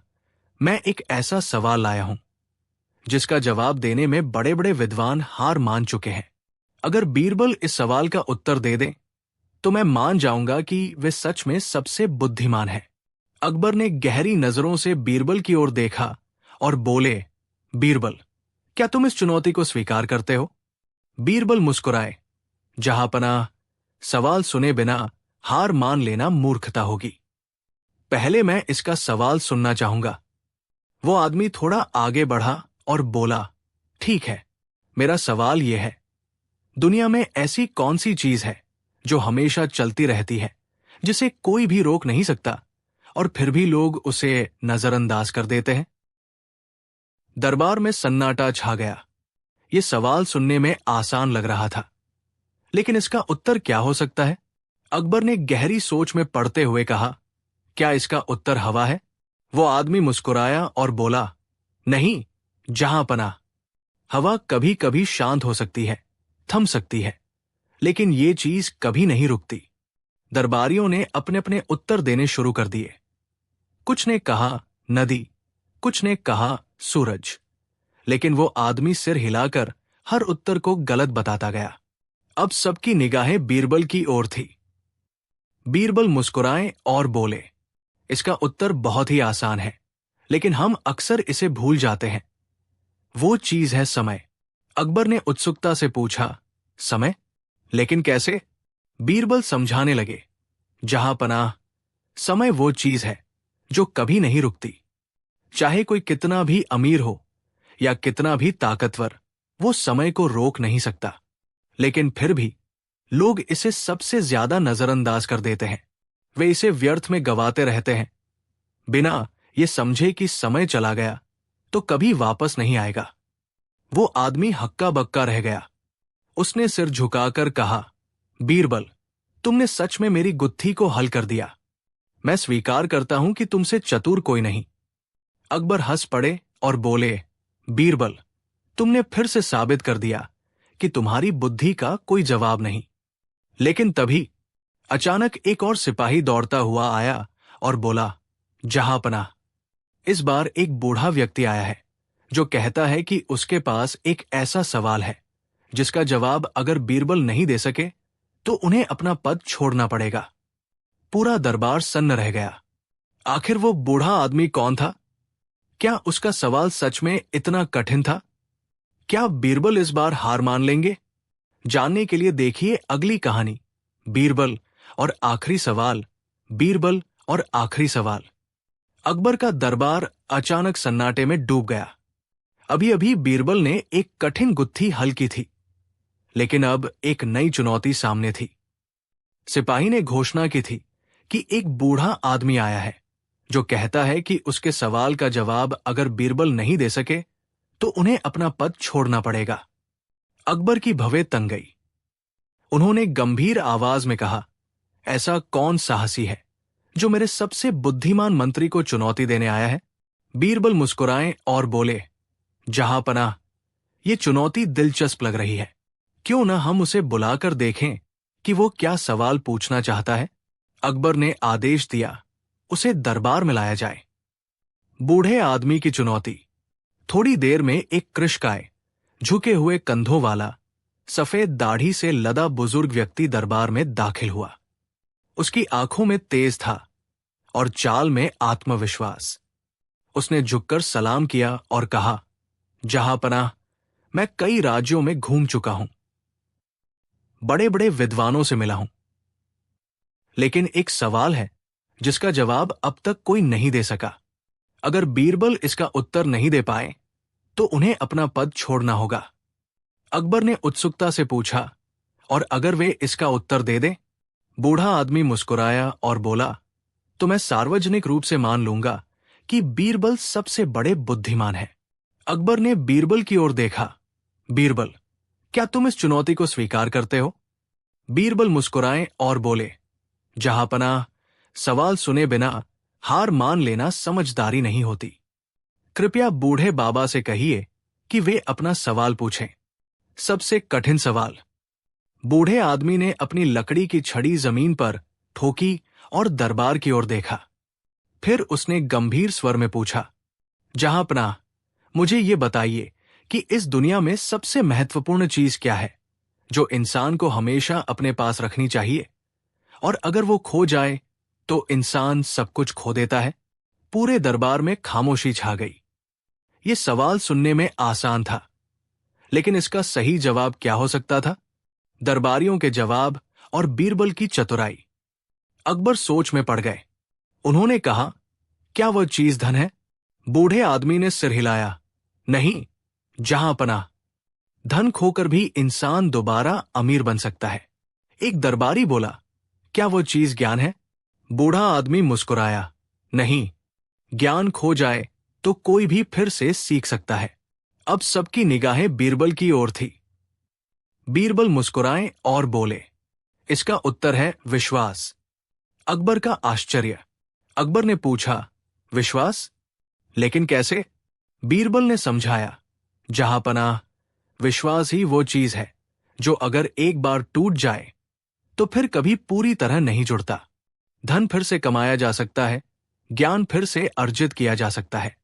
मैं एक ऐसा सवाल लाया हूं जिसका जवाब देने में बड़े बड़े विद्वान हार मान चुके हैं। अगर बीरबल इस सवाल का उत्तर दे दें तो मैं मान जाऊंगा कि वे सच में सबसे बुद्धिमान हैं। अकबर ने गहरी नजरों से बीरबल की ओर देखा और बोले, बीरबल, क्या तुम इस चुनौती को स्वीकार करते हो? बीरबल मुस्कुराए, जहांपनाह, सवाल सुने बिना हार मान लेना मूर्खता होगी। पहले मैं इसका सवाल सुनना चाहूंगा। वो आदमी थोड़ा आगे बढ़ा और बोला, ठीक है, मेरा सवाल यह है, दुनिया में ऐसी कौन सी चीज है जो हमेशा चलती रहती है, जिसे कोई भी रोक नहीं सकता, और फिर भी लोग उसे नजरअंदाज कर देते हैं? दरबार में सन्नाटा छा गया। यह सवाल सुनने में आसान लग रहा था, लेकिन इसका उत्तर क्या हो सकता है? अकबर ने गहरी सोच में पड़ते हुए कहा, क्या इसका उत्तर हवा है? वो आदमी मुस्कुराया और बोला, नहीं जहांपनाह, हवा कभी कभी शांत हो सकती है, थम सकती है, लेकिन ये चीज कभी नहीं रुकती। दरबारियों ने अपने अपने उत्तर देने शुरू कर दिए। कुछ ने कहा नदी, कुछ ने कहा सूरज, लेकिन वो आदमी सिर हिलाकर हर उत्तर को गलत बताता गया। अब सबकी निगाहें बीरबल की ओर थी। बीरबल मुस्कुराए और बोले, इसका उत्तर बहुत ही आसान है, लेकिन हम अक्सर इसे भूल जाते हैं। वो चीज है समय। अकबर ने उत्सुकता से पूछा, समय? लेकिन कैसे? बीरबल समझाने लगे, जहांपनाह, समय वो चीज है जो कभी नहीं रुकती। चाहे कोई कितना भी अमीर हो या कितना भी ताकतवर, वो समय को रोक नहीं सकता। लेकिन फिर भी लोग इसे सबसे ज्यादा नजरअंदाज कर देते हैं। वे इसे व्यर्थ में गवाते रहते हैं, बिना ये समझे कि समय चला गया तो कभी वापस नहीं आएगा। वो आदमी हक्का बक्का रह गया। उसने सिर झुकाकर कहा, बीरबल, तुमने सच में मेरी गुत्थी को हल कर दिया। मैं स्वीकार करता हूं कि तुमसे चतुर कोई नहीं। अकबर हंस पड़े और बोले, बीरबल, तुमने फिर से साबित कर दिया कि तुम्हारी बुद्धि का कोई जवाब नहीं। लेकिन तभी अचानक एक और सिपाही दौड़ता हुआ आया और बोला, जहांपनाह। इस बार एक बूढ़ा व्यक्ति आया है जो कहता है कि उसके पास एक ऐसा सवाल है जिसका जवाब अगर बीरबल नहीं दे सके तो उन्हें अपना पद छोड़ना पड़ेगा। पूरा दरबार सन्न रह गया। आखिर वो बूढ़ा आदमी कौन था? क्या उसका सवाल सच में इतना कठिन था? क्या बीरबल इस बार हार मान लेंगे? जानने के लिए देखिए अगली कहानी, बीरबल और आखिरी सवाल। बीरबल और आखिरी सवाल। अकबर का दरबार अचानक सन्नाटे में डूब गया। अभी अभी बीरबल ने एक कठिन गुत्थी हल की थी, लेकिन अब एक नई चुनौती सामने थी। सिपाही ने घोषणा की थी कि एक बूढ़ा आदमी आया है जो कहता है कि उसके सवाल का जवाब अगर बीरबल नहीं दे सके तो उन्हें अपना पद छोड़ना पड़ेगा। अकबर की भवें तंग गई। उन्होंने गंभीर आवाज में कहा, ऐसा कौन साहसी है जो मेरे सबसे बुद्धिमान मंत्री को चुनौती देने आया है? बीरबल मुस्कुराए और बोले, जहांपनाह, ये चुनौती दिलचस्प लग रही है। क्यों न हम उसे बुलाकर देखें कि वो क्या सवाल पूछना चाहता है। अकबर ने आदेश दिया, उसे दरबार में लाया जाए। बूढ़े आदमी की चुनौती। थोड़ी देर में एक कृशकाय, झुके हुए कंधों वाला, सफेद दाढ़ी से लदा बुजुर्ग व्यक्ति दरबार में दाखिल हुआ। उसकी आंखों में तेज था और चाल में आत्मविश्वास। उसने झुककर सलाम किया और कहा, जहांपनाह, मैं कई राज्यों में घूम चुका हूं, बड़े बड़े विद्वानों से मिला हूं, लेकिन एक सवाल है जिसका जवाब अब तक कोई नहीं दे सका। अगर बीरबल इसका उत्तर नहीं दे पाए तो उन्हें अपना पद छोड़ना होगा। अकबर ने उत्सुकता से पूछा, और अगर वे इसका उत्तर दे दें? बूढ़ा आदमी मुस्कुराया और बोला, तो मैं सार्वजनिक रूप से मान लूंगा कि बीरबल सबसे बड़े बुद्धिमान है। अकबर ने बीरबल की ओर देखा। बीरबल, क्या तुम इस चुनौती को स्वीकार करते हो? बीरबल मुस्कुराए और बोले, जहांपनाह, सवाल सुने बिना हार मान लेना समझदारी नहीं होती। कृपया बूढ़े बाबा से कहिए कि वे अपना सवाल पूछें। सबसे कठिन सवाल। बूढ़े आदमी ने अपनी लकड़ी की छड़ी जमीन पर ठोकी और दरबार की ओर देखा। फिर उसने गंभीर स्वर में पूछा, जहांपनाह, मुझे ये बताइए कि इस दुनिया में सबसे महत्वपूर्ण चीज क्या है जो इंसान को हमेशा अपने पास रखनी चाहिए, और अगर वो खो जाए तो इंसान सब कुछ खो देता है। पूरे दरबार में खामोशी छा गई। ये सवाल सुनने में आसान था, लेकिन इसका सही जवाब क्या हो सकता था? दरबारियों के जवाब और बीरबल की चतुराई। अकबर सोच में पड़ गए। उन्होंने कहा, क्या वह चीज धन है? बूढ़े आदमी ने सिर हिलाया, नहीं जहांपनाह, धन खोकर भी इंसान दोबारा अमीर बन सकता है। एक दरबारी बोला, क्या वह चीज ज्ञान है? बूढ़ा आदमी मुस्कुराया, नहीं, ज्ञान खो जाए तो कोई भी फिर से सीख सकता है। अब सबकी निगाहें बीरबल की ओर थी। बीरबल मुस्कुराए और बोले, इसका उत्तर है विश्वास। अकबर का आश्चर्य। अकबर ने पूछा, विश्वास? लेकिन कैसे? बीरबल ने समझाया, जहांपनाह, विश्वास ही वो चीज है जो अगर एक बार टूट जाए तो फिर कभी पूरी तरह नहीं जुड़ता। धन फिर से कमाया जा सकता है, ज्ञान फिर से अर्जित किया जा सकता है,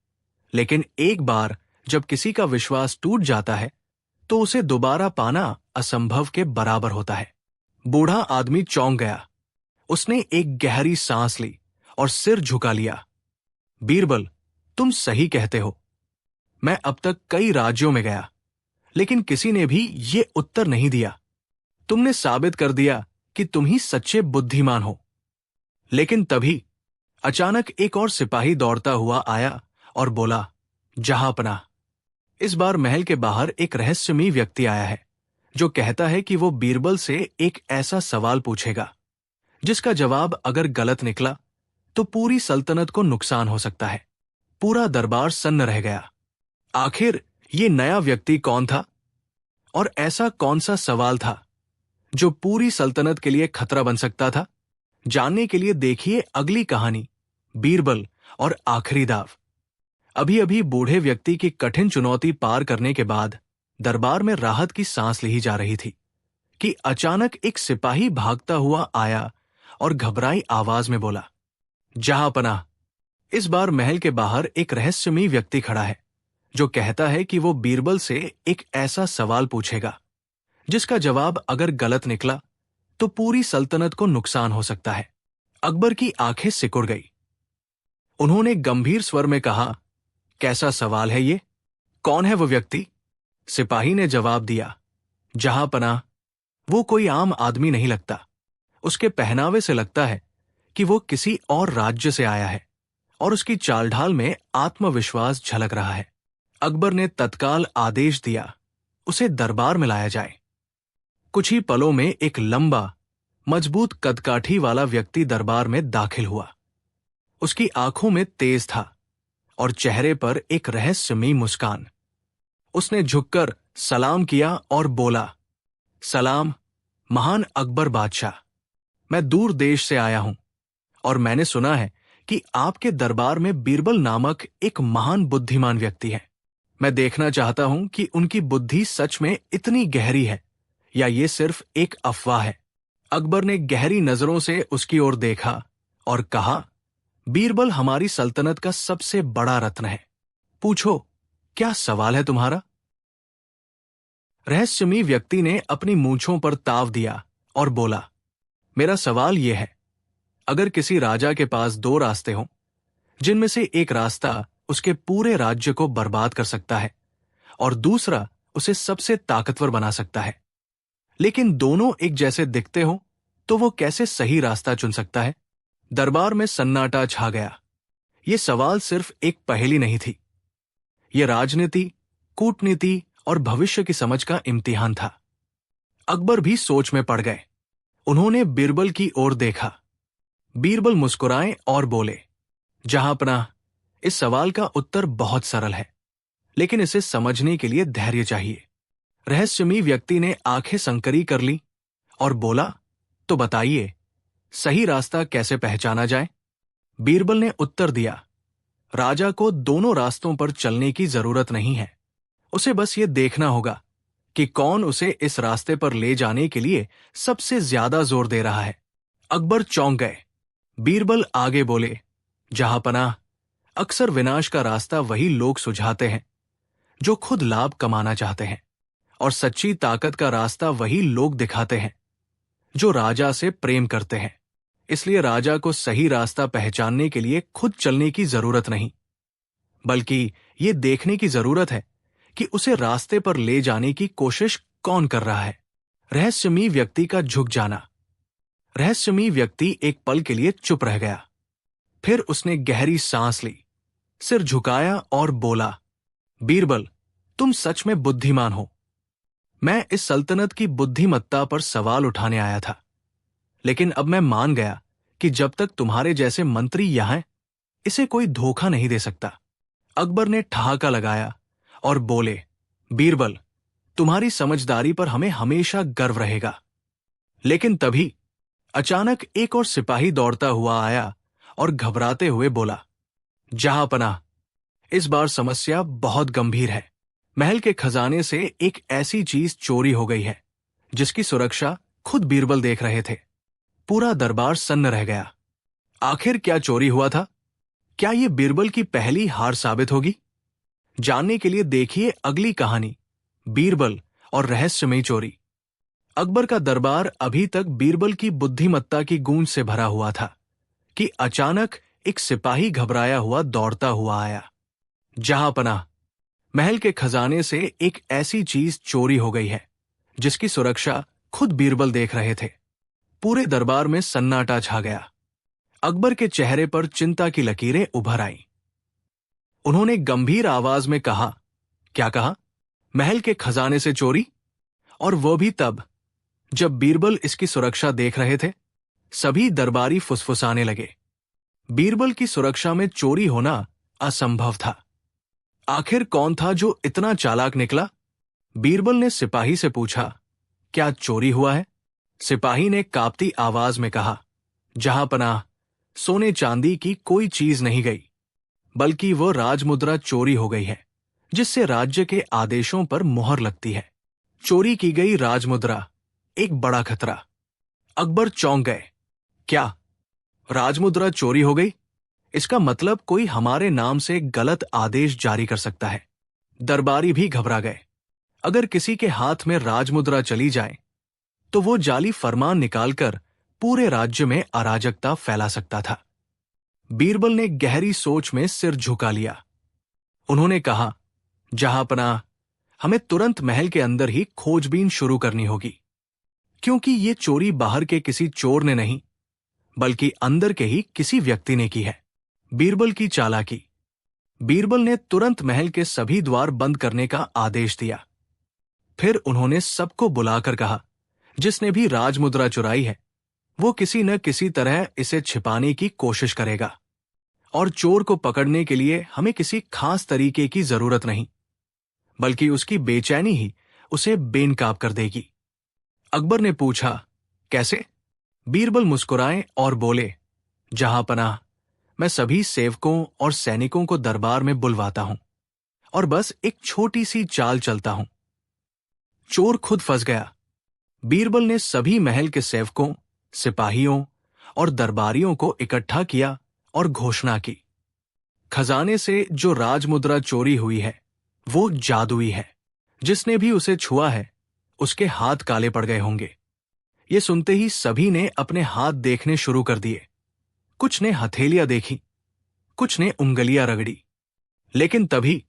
लेकिन एक बार जब किसी का विश्वास टूट जाता है तो उसे दोबारा पाना असंभव के बराबर होता है। बूढ़ा आदमी चौंक गया। उसने एक गहरी सांस ली और सिर झुका लिया। बीरबल, तुम सही कहते हो। मैं अब तक कई राज्यों में गया, लेकिन किसी ने भी ये उत्तर नहीं दिया। तुमने साबित कर दिया कि तुम ही सच्चे बुद्धिमान हो। लेकिन तभी अचानक एक और सिपाही दौड़ता हुआ आया और बोला, जहांपनाह, इस बार महल के बाहर एक रहस्यमयी व्यक्ति आया है जो कहता है कि वो बीरबल से एक ऐसा सवाल पूछेगा जिसका जवाब अगर गलत निकला तो पूरी सल्तनत को नुकसान हो सकता है। पूरा दरबार सन्न रह गया। आखिर ये नया व्यक्ति कौन था और ऐसा कौन सा सवाल था जो पूरी सल्तनत के लिए खतरा बन सकता था? जानने के लिए देखिए अगली कहानी, बीरबल और आखिरी दाव। अभी अभी बूढ़े व्यक्ति की कठिन चुनौती पार करने के बाद दरबार में राहत की सांस ली जा रही थी कि अचानक एक सिपाही भागता हुआ आया और घबराई आवाज में बोला, जहांपनाह। इस बार महल के बाहर एक रहस्यमयी व्यक्ति खड़ा है जो कहता है कि वो बीरबल से एक ऐसा सवाल पूछेगा जिसका जवाब अगर गलत निकला तो पूरी सल्तनत को नुकसान हो सकता है। अकबर की आंखें सिकुड़ गई। उन्होंने गंभीर स्वर में कहा, कैसा सवाल है ये? कौन है वो व्यक्ति? सिपाही ने जवाब दिया, जहांपनाह, वो कोई आम आदमी नहीं लगता। उसके पहनावे से लगता है कि वो किसी और राज्य से आया है और उसकी चालढाल में आत्मविश्वास झलक रहा है। अकबर ने तत्काल आदेश दिया, उसे दरबार में लाया जाए। कुछ ही पलों में एक लंबा, मजबूत कदकाठी वाला व्यक्ति दरबार में दाखिल हुआ। उसकी आंखों में तेज था और चेहरे पर एक रहस्यमयी मुस्कान। उसने झुककर सलाम किया और बोला, सलाम महान अकबर बादशाह। मैं दूर देश से आया हूं और मैंने सुना है कि आपके दरबार में बीरबल नामक एक महान बुद्धिमान व्यक्ति है। मैं देखना चाहता हूं कि उनकी बुद्धि सच में इतनी गहरी है या ये सिर्फ एक अफवाह है। अकबर ने गहरी नजरों से उसकी ओर देखा और कहा, बीरबल हमारी सल्तनत का सबसे बड़ा रत्न है। पूछो, क्या सवाल है तुम्हारा? रहस्यमयी व्यक्ति ने अपनी मूंछों पर ताव दिया और बोला, मेरा सवाल यह है, अगर किसी राजा के पास दो रास्ते हों, जिनमें से एक रास्ता उसके पूरे राज्य को बर्बाद कर सकता है और दूसरा उसे सबसे ताकतवर बना सकता है, लेकिन दोनों एक जैसे दिखते हो, तो वो कैसे सही रास्ता चुन सकता है? दरबार में सन्नाटा छा गया। ये सवाल सिर्फ एक पहेली नहीं थी, यह राजनीति, कूटनीति और भविष्य की समझ का इम्तिहान था। अकबर भी सोच में पड़ गए। उन्होंने बीरबल की ओर देखा। बीरबल मुस्कुराए और बोले, जहांपनाह, इस सवाल का उत्तर बहुत सरल है, लेकिन इसे समझने के लिए धैर्य चाहिए। रहस्यमयी व्यक्ति ने आंखें संकरी कर ली और बोला, तो बताइए, सही रास्ता कैसे पहचाना जाए? बीरबल ने उत्तर दिया, राजा को दोनों रास्तों पर चलने की जरूरत नहीं है। उसे बस ये देखना होगा कि कौन उसे इस रास्ते पर ले जाने के लिए सबसे ज्यादा जोर दे रहा है। अकबर चौंक गए। बीरबल आगे बोले, जहांपनाह, अक्सर विनाश का रास्ता वही लोग सुझाते हैं जो खुद लाभ कमाना चाहते हैं, और सच्ची ताकत का रास्ता वही लोग दिखाते हैं जो राजा से प्रेम करते हैं। इसलिए राजा को सही रास्ता पहचानने के लिए खुद चलने की जरूरत नहीं, बल्कि ये देखने की जरूरत है कि उसे रास्ते पर ले जाने की कोशिश कौन कर रहा है। रहस्यमयी व्यक्ति का झुक जाना। रहस्यमयी व्यक्ति एक पल के लिए चुप रह गया। फिर उसने गहरी सांस ली, सिर झुकाया और बोला, बीरबल, तुम सच में बुद्धिमान हो। मैं इस सल्तनत की बुद्धिमत्ता पर सवाल उठाने आया था, लेकिन अब मैं मान गया कि जब तक तुम्हारे जैसे मंत्री यहां हैं, इसे कोई धोखा नहीं दे सकता। अकबर ने ठहाका लगाया और बोले, बीरबल, तुम्हारी समझदारी पर हमें हमेशा गर्व रहेगा। लेकिन तभी अचानक एक और सिपाही दौड़ता हुआ आया और घबराते हुए बोला, जहांपनाह, इस बार समस्या बहुत गंभीर है। महल के खजाने से एक ऐसी चीज चोरी हो गई है जिसकी सुरक्षा खुद बीरबल देख रहे थे। पूरा दरबार सन्न रह गया। आखिर क्या चोरी हुआ था? क्या यह बीरबल की पहली हार साबित होगी? जानने के लिए देखिए अगली कहानी, बीरबल और रहस्यमयी चोरी। अकबर का दरबार अभी तक बीरबल की बुद्धिमत्ता की गूंज से भरा हुआ था कि अचानक एक सिपाही घबराया हुआ दौड़ता हुआ आया। जहांपनाह, महल के खजाने से एक ऐसी चीज चोरी हो गई है जिसकी सुरक्षा खुद बीरबल देख रहे थे। पूरे दरबार में सन्नाटा छा गया। अकबर के चेहरे पर चिंता की लकीरें उभर आईं। उन्होंने गंभीर आवाज में कहा, क्या कहा? महल के खजाने से चोरी? और वह भी तब जब बीरबल इसकी सुरक्षा देख रहे थे। सभी दरबारी फुसफुसाने लगे। बीरबल की सुरक्षा में चोरी होना असंभव था। आखिर कौन था जो इतना चालाक निकला? बीरबल ने सिपाही से पूछा, क्या चोरी हुआ है? सिपाही ने कांपती आवाज में कहा, जहांपनाह, सोने चांदी की कोई चीज नहीं गई, बल्कि वो राजमुद्रा चोरी हो गई है, जिससे राज्य के आदेशों पर मुहर लगती है। चोरी की गई राजमुद्रा, एक बड़ा खतरा। अकबर चौंक गए। क्या राजमुद्रा चोरी हो गई? इसका मतलब कोई हमारे नाम से गलत आदेश जारी कर सकता है। दरबारी भी घबरा गए। अगर किसी के हाथ में राजमुद्रा चली जाए तो वो जाली फरमान निकालकर पूरे राज्य में अराजकता फैला सकता था। बीरबल ने गहरी सोच में सिर झुका लिया। उन्होंने कहा, जहांपनाह, हमें तुरंत महल के अंदर ही खोजबीन शुरू करनी होगी, क्योंकि ये चोरी बाहर के किसी चोर ने नहीं, बल्कि अंदर के ही किसी व्यक्ति ने की है। बीरबल की चालाकी। बीरबल ने तुरंत महल के सभी द्वार बंद करने का आदेश दिया। फिर उन्होंने सबको बुलाकर कहा, जिसने भी राजमुद्रा चुराई है वो किसी न किसी तरह इसे छिपाने की कोशिश करेगा, और चोर को पकड़ने के लिए हमें किसी खास तरीके की जरूरत नहीं, बल्कि उसकी बेचैनी ही उसे बेनकाब कर देगी। अकबर ने पूछा, कैसे? बीरबल मुस्कुराए और बोले, जहांपनाह, मैं सभी सेवकों और सैनिकों को दरबार में बुलवाता हूं और बस एक छोटी सी चाल चलता हूं। चोर खुद फंस गया। बीरबल ने सभी महल के सेवकों, सिपाहियों और दरबारियों को इकट्ठा किया और घोषणा की, खजाने से जो राजमुद्रा चोरी हुई है वो जादुई है। जिसने भी उसे छुआ है उसके हाथ काले पड़ गए होंगे। ये सुनते ही सभी ने अपने हाथ देखने शुरू कर दिए। कुछ ने हथेलियां देखी, कुछ ने उंगलियां रगड़ी। लेकिन तभी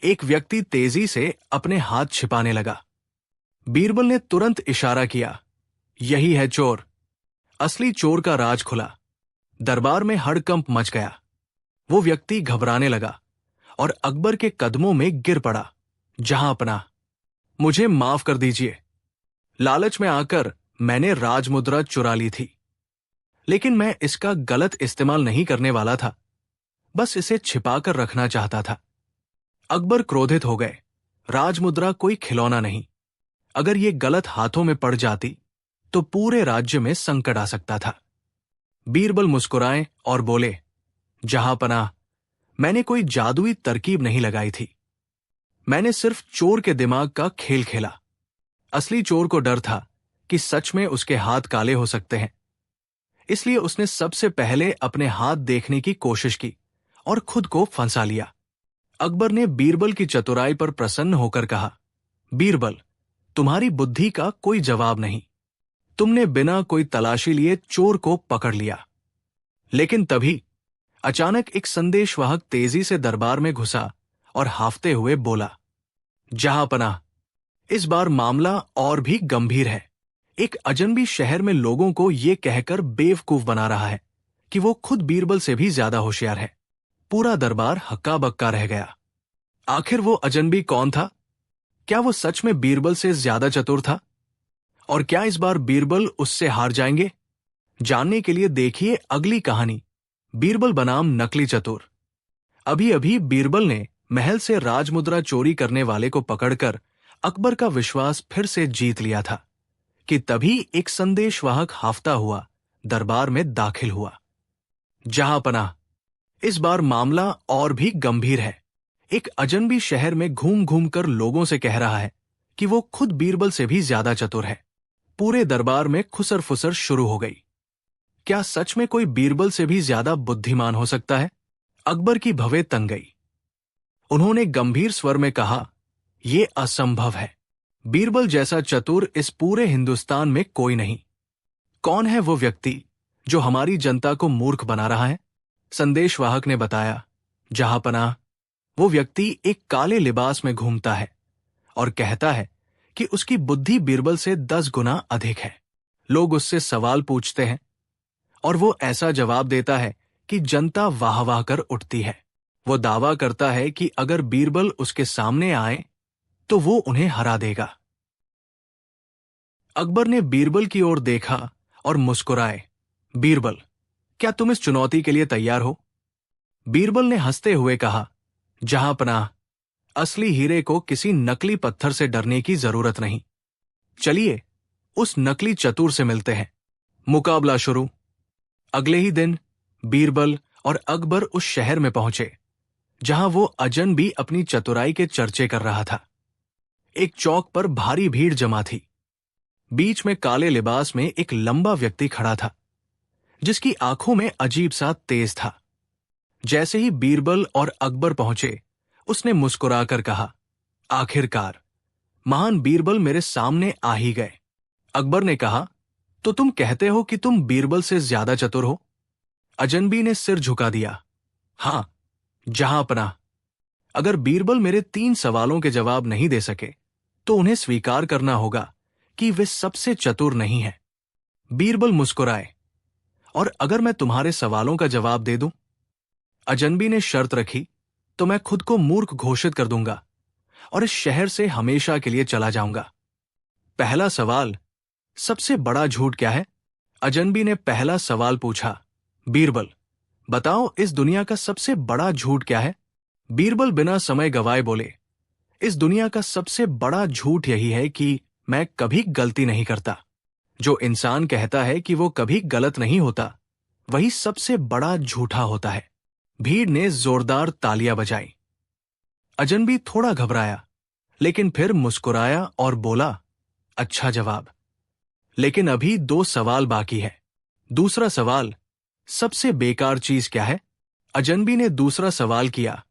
एक व्यक्ति तेजी से अपने हाथ छिपाने लगा। बीरबल ने तुरंत इशारा किया, यही है चोर। असली चोर का राज खुला। दरबार में हड़कंप मच गया। वो व्यक्ति घबराने लगा और अकबर के कदमों में गिर पड़ा। जहांपनाह, मुझे माफ कर दीजिए। लालच में आकर मैंने राजमुद्रा चुरा ली थी, लेकिन मैं इसका गलत इस्तेमाल नहीं करने वाला था, बस इसे छिपाकर रखना चाहता था। अकबर क्रोधित हो गए। राजमुद्रा कोई खिलौना नहीं। अगर ये गलत हाथों में पड़ जाती तो पूरे राज्य में संकट आ सकता था। बीरबल मुस्कुराए और बोले, जहांपनाह, मैंने कोई जादुई तरकीब नहीं लगाई थी। मैंने सिर्फ चोर के दिमाग का खेल खेला। असली चोर को डर था कि सच में उसके हाथ काले हो सकते हैं, इसलिए उसने सबसे पहले अपने हाथ देखने की कोशिश की और खुद को फंसा लिया। अकबर ने बीरबल की चतुराई पर प्रसन्न होकर कहा, बीरबल, तुम्हारी बुद्धि का कोई जवाब नहीं। तुमने बिना कोई तलाशी लिए चोर को पकड़ लिया। लेकिन तभी अचानक एक संदेशवाहक तेजी से दरबार में घुसा और हाफते हुए बोला, जहांपनाह, इस बार मामला और भी गंभीर है। एक अजनबी शहर में लोगों को यह कहकर बेवकूफ बना रहा है कि वो खुद बीरबल से भी ज्यादा होशियार है। पूरा दरबार हक्का बक्का रह गया। आखिर वो अजनबी कौन था? क्या वो सच में बीरबल से ज्यादा चतुर था? और क्या इस बार बीरबल उससे हार जाएंगे? जानने के लिए देखिए अगली कहानी, बीरबल बनाम नकली चतुर। अभी अभी बीरबल ने महल से राजमुद्रा चोरी करने वाले को पकड़कर अकबर का विश्वास फिर से जीत लिया था कि तभी एक संदेशवाहक हाफता हुआ दरबार में दाखिल हुआ। जहांपनाह, इस बार मामला और भी गंभीर है। एक अजनबी शहर में घूम घूम कर लोगों से कह रहा है कि वो खुद बीरबल से भी ज्यादा चतुर है। पूरे दरबार में खुसर फुसर शुरू हो गई। क्या सच में कोई बीरबल से भी ज्यादा बुद्धिमान हो सकता है? अकबर की भवें तंग गई। उन्होंने गंभीर स्वर में कहा, यह असंभव है। बीरबल जैसा चतुर इस पूरे हिंदुस्तान में कोई नहीं। कौन है वो व्यक्ति जो हमारी जनता को मूर्ख बना रहा है? संदेशवाहक ने बताया, जहांपनाह, वो व्यक्ति एक काले लिबास में घूमता है और कहता है कि उसकी बुद्धि बीरबल से 10 गुना अधिक है। लोग उससे सवाल पूछते हैं और वो ऐसा जवाब देता है कि जनता वाह वाह कर उठती है। वो दावा करता है कि अगर बीरबल उसके सामने आए तो वो उन्हें हरा देगा। अकबर ने बीरबल की ओर देखा और मुस्कुराए। बीरबल, क्या तुम इस चुनौती के लिए तैयार हो? बीरबल ने हंसते हुए कहा, जहांपनाह, असली हीरे को किसी नकली पत्थर से डरने की जरूरत नहीं। चलिए उस नकली चतुर से मिलते हैं। मुकाबला शुरू। अगले ही दिन बीरबल और अकबर उस शहर में पहुंचे जहां वो अजनबी अपनी चतुराई के चर्चे कर रहा था। एक चौक पर भारी भीड़ जमा थी। बीच में काले लिबास में एक लंबा व्यक्ति खड़ा था जिसकी आंखों में अजीब सा तेज था। जैसे ही बीरबल और अकबर पहुंचे, उसने मुस्कुराकर कहा, आखिरकार महान बीरबल मेरे सामने आ ही गए। अकबर ने कहा, तो तुम कहते हो कि तुम बीरबल से ज्यादा चतुर हो? अजनबी ने सिर झुका दिया। हां, जहांपनाह, अगर बीरबल मेरे 3 सवालों के जवाब नहीं दे सके तो उन्हें स्वीकार करना होगा कि वे सबसे चतुर नहीं हैं। बीरबल मुस्कुराए, और अगर मैं तुम्हारे सवालों का जवाब दे दूं? अजनबी ने शर्त रखी, तो मैं खुद को मूर्ख घोषित कर दूंगा और इस शहर से हमेशा के लिए चला जाऊंगा। पहला सवाल, सबसे बड़ा झूठ क्या है? अजनबी ने पहला सवाल पूछा। बीरबल, बताओ इस दुनिया का सबसे बड़ा झूठ क्या है? बीरबल बिना समय गवाए बोले, इस दुनिया का सबसे बड़ा झूठ यही है कि मैं कभी गलती नहीं करता। जो इंसान कहता है कि वो कभी गलत नहीं होता, वही सबसे बड़ा झूठा होता है। भीड़ ने जोरदार तालियां बजाई। अजनबी थोड़ा घबराया, लेकिन फिर मुस्कुराया और बोला, अच्छा जवाब। लेकिन अभी 2 सवाल बाकी है। दूसरा सवाल, सबसे बेकार चीज क्या है? अजनबी ने दूसरा सवाल किया,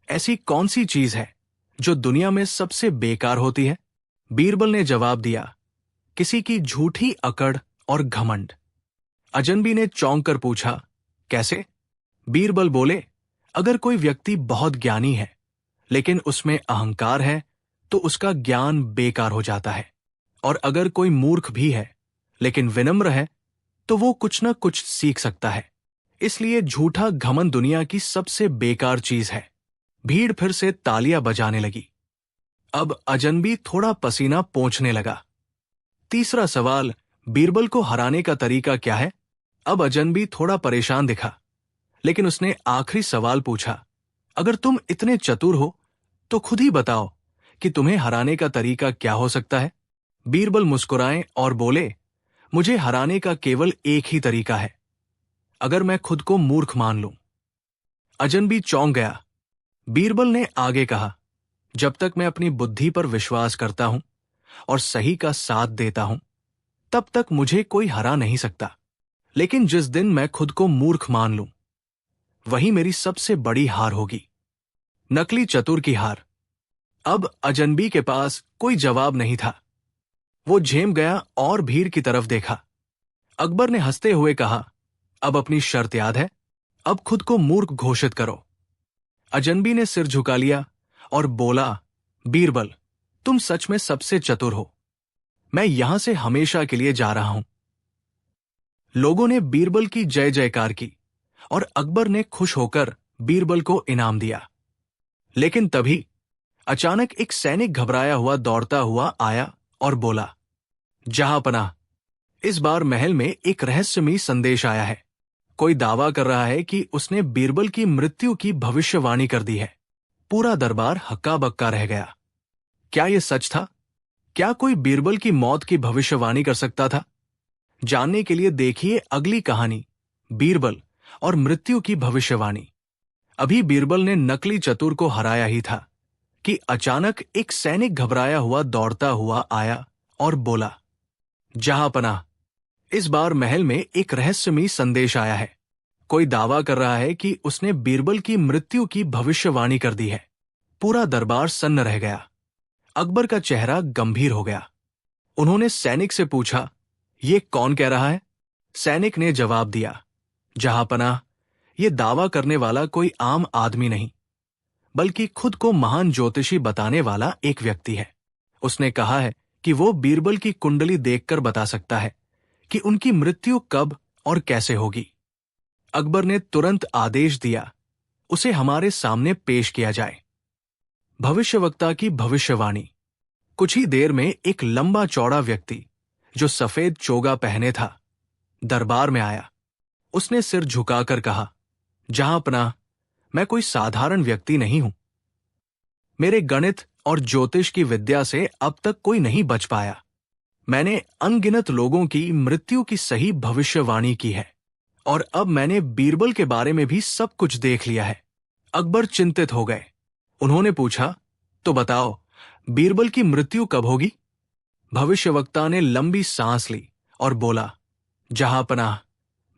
ऐसी कौन सी चीज है जो दुनिया में सबसे बेकार होती है? बीरबल ने जवाब दिया, किसी की झूठी अकड़ और घमंड। अजनबी ने चौंक कर पूछा, कैसे? बीरबल बोले, अगर कोई व्यक्ति बहुत ज्ञानी है लेकिन उसमें अहंकार है तो उसका ज्ञान बेकार हो जाता है, और अगर कोई मूर्ख भी है लेकिन विनम्र है तो वो कुछ न कुछ सीख सकता है। इसलिए झूठा घमंड दुनिया की सबसे बेकार चीज है। भीड़ फिर से तालियां बजाने लगी। अब अजनबी थोड़ा पसीना पोंछने लगा। तीसरा सवाल, बीरबल को हराने का तरीका क्या है? अब अजनबी थोड़ा परेशान दिखा, लेकिन उसने आखिरी सवाल पूछा, अगर तुम इतने चतुर हो तो खुद ही बताओ कि तुम्हें हराने का तरीका क्या हो सकता है? बीरबल मुस्कुराए और बोले, मुझे हराने का केवल एक ही तरीका है, अगर मैं खुद को मूर्ख मान लूं। अजनबी चौंक गया। बीरबल ने आगे कहा, जब तक मैं अपनी बुद्धि पर विश्वास करता हूं और सही का साथ देता हूं, तब तक मुझे कोई हरा नहीं सकता। लेकिन जिस दिन मैं खुद को मूर्ख मान लूं, वही मेरी सबसे बड़ी हार होगी, नकली चतुर की हार। अब अजनबी के पास कोई जवाब नहीं था। वो झेम गया और भीड़ की तरफ देखा। अकबर ने हंसते हुए कहा, अब अपनी शर्त याद है? अब खुद को मूर्ख घोषित करो। अजनबी ने सिर झुका लिया और बोला, बीरबल, तुम सच में सबसे चतुर हो। मैं यहां से हमेशा के लिए जा रहा हूं। लोगों ने बीरबल की जय जयकार की और अकबर ने खुश होकर बीरबल को इनाम दिया। लेकिन तभी अचानक एक सैनिक घबराया हुआ दौड़ता हुआ आया और बोला, जहांपनाह, इस बार महल में एक रहस्यमयी संदेश आया है। कोई दावा कर रहा है कि उसने बीरबल की मृत्यु की भविष्यवाणी कर दी है। पूरा दरबार हक्का बक्का रह गया। क्या यह सच था? क्या कोई बीरबल की मौत की भविष्यवाणी कर सकता था? जानने के लिए देखिए अगली कहानी, बीरबल और मृत्यु की भविष्यवाणी। अभी बीरबल ने नकली चतुर को हराया ही था कि अचानक एक सैनिक घबराया हुआ दौड़ता हुआ आया और बोला, जहांपनाह, इस बार महल में एक रहस्यमयी संदेश आया है। कोई दावा कर रहा है कि उसने बीरबल की मृत्यु की भविष्यवाणी कर दी है। पूरा दरबार सन्न रह गया। अकबर का चेहरा गंभीर हो गया। उन्होंने सैनिक से पूछा, ये कौन कह रहा है? सैनिक ने जवाब दिया, जहांपनाह, ये दावा करने वाला कोई आम आदमी नहीं, बल्कि खुद को महान ज्योतिषी बताने वाला एक व्यक्ति है। उसने कहा है कि वो बीरबल की कुंडली देखकर बता सकता है कि उनकी मृत्यु कब और कैसे होगी। अकबर ने तुरंत आदेश दिया, उसे हमारे सामने पेश किया जाए। भविष्यवक्ता की भविष्यवाणी। कुछ ही देर में एक लंबा चौड़ा व्यक्ति जो सफेद चोगा पहने था, दरबार में आया। उसने सिर झुकाकर कहा, जहांपनाह, मैं कोई साधारण व्यक्ति नहीं हूं। मेरे गणित और ज्योतिष की विद्या से अब तक कोई नहीं बच पाया। मैंने अनगिनत लोगों की मृत्यु की सही भविष्यवाणी की है, और अब मैंने बीरबल के बारे में भी सब कुछ देख लिया है। अकबर चिंतित हो गए। उन्होंने पूछा, तो बताओ, बीरबल की मृत्यु कब होगी? भविष्यवक्ता ने लंबी सांस ली और बोला, जहांपनाह,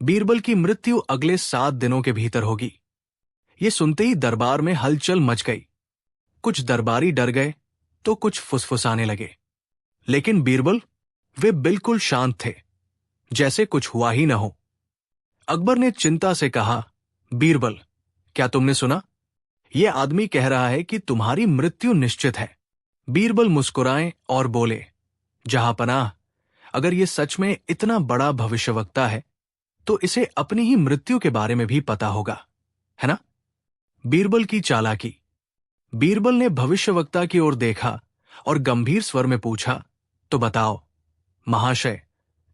बीरबल की मृत्यु अगले 7 दिनों के भीतर होगी। ये सुनते ही दरबार में हलचल मच गई। कुछ दरबारी डर गए तो कुछ फुसफुसाने लगे, लेकिन बीरबल, वे बिल्कुल शांत थे, जैसे कुछ हुआ ही न हो। अकबर ने चिंता से कहा, बीरबल, क्या तुमने सुना? यह आदमी कह रहा है कि तुम्हारी मृत्यु निश्चित है। बीरबल मुस्कुराए और बोले, जहांपनाह, अगर यह सच में इतना बड़ा भविष्यवक्ता है तो इसे अपनी ही मृत्यु के बारे में भी पता होगा, है ना? बीरबल की चालाकी। बीरबल ने भविष्यवक्ता की ओर देखा और गंभीर स्वर में पूछा, तो बताओ महाशय,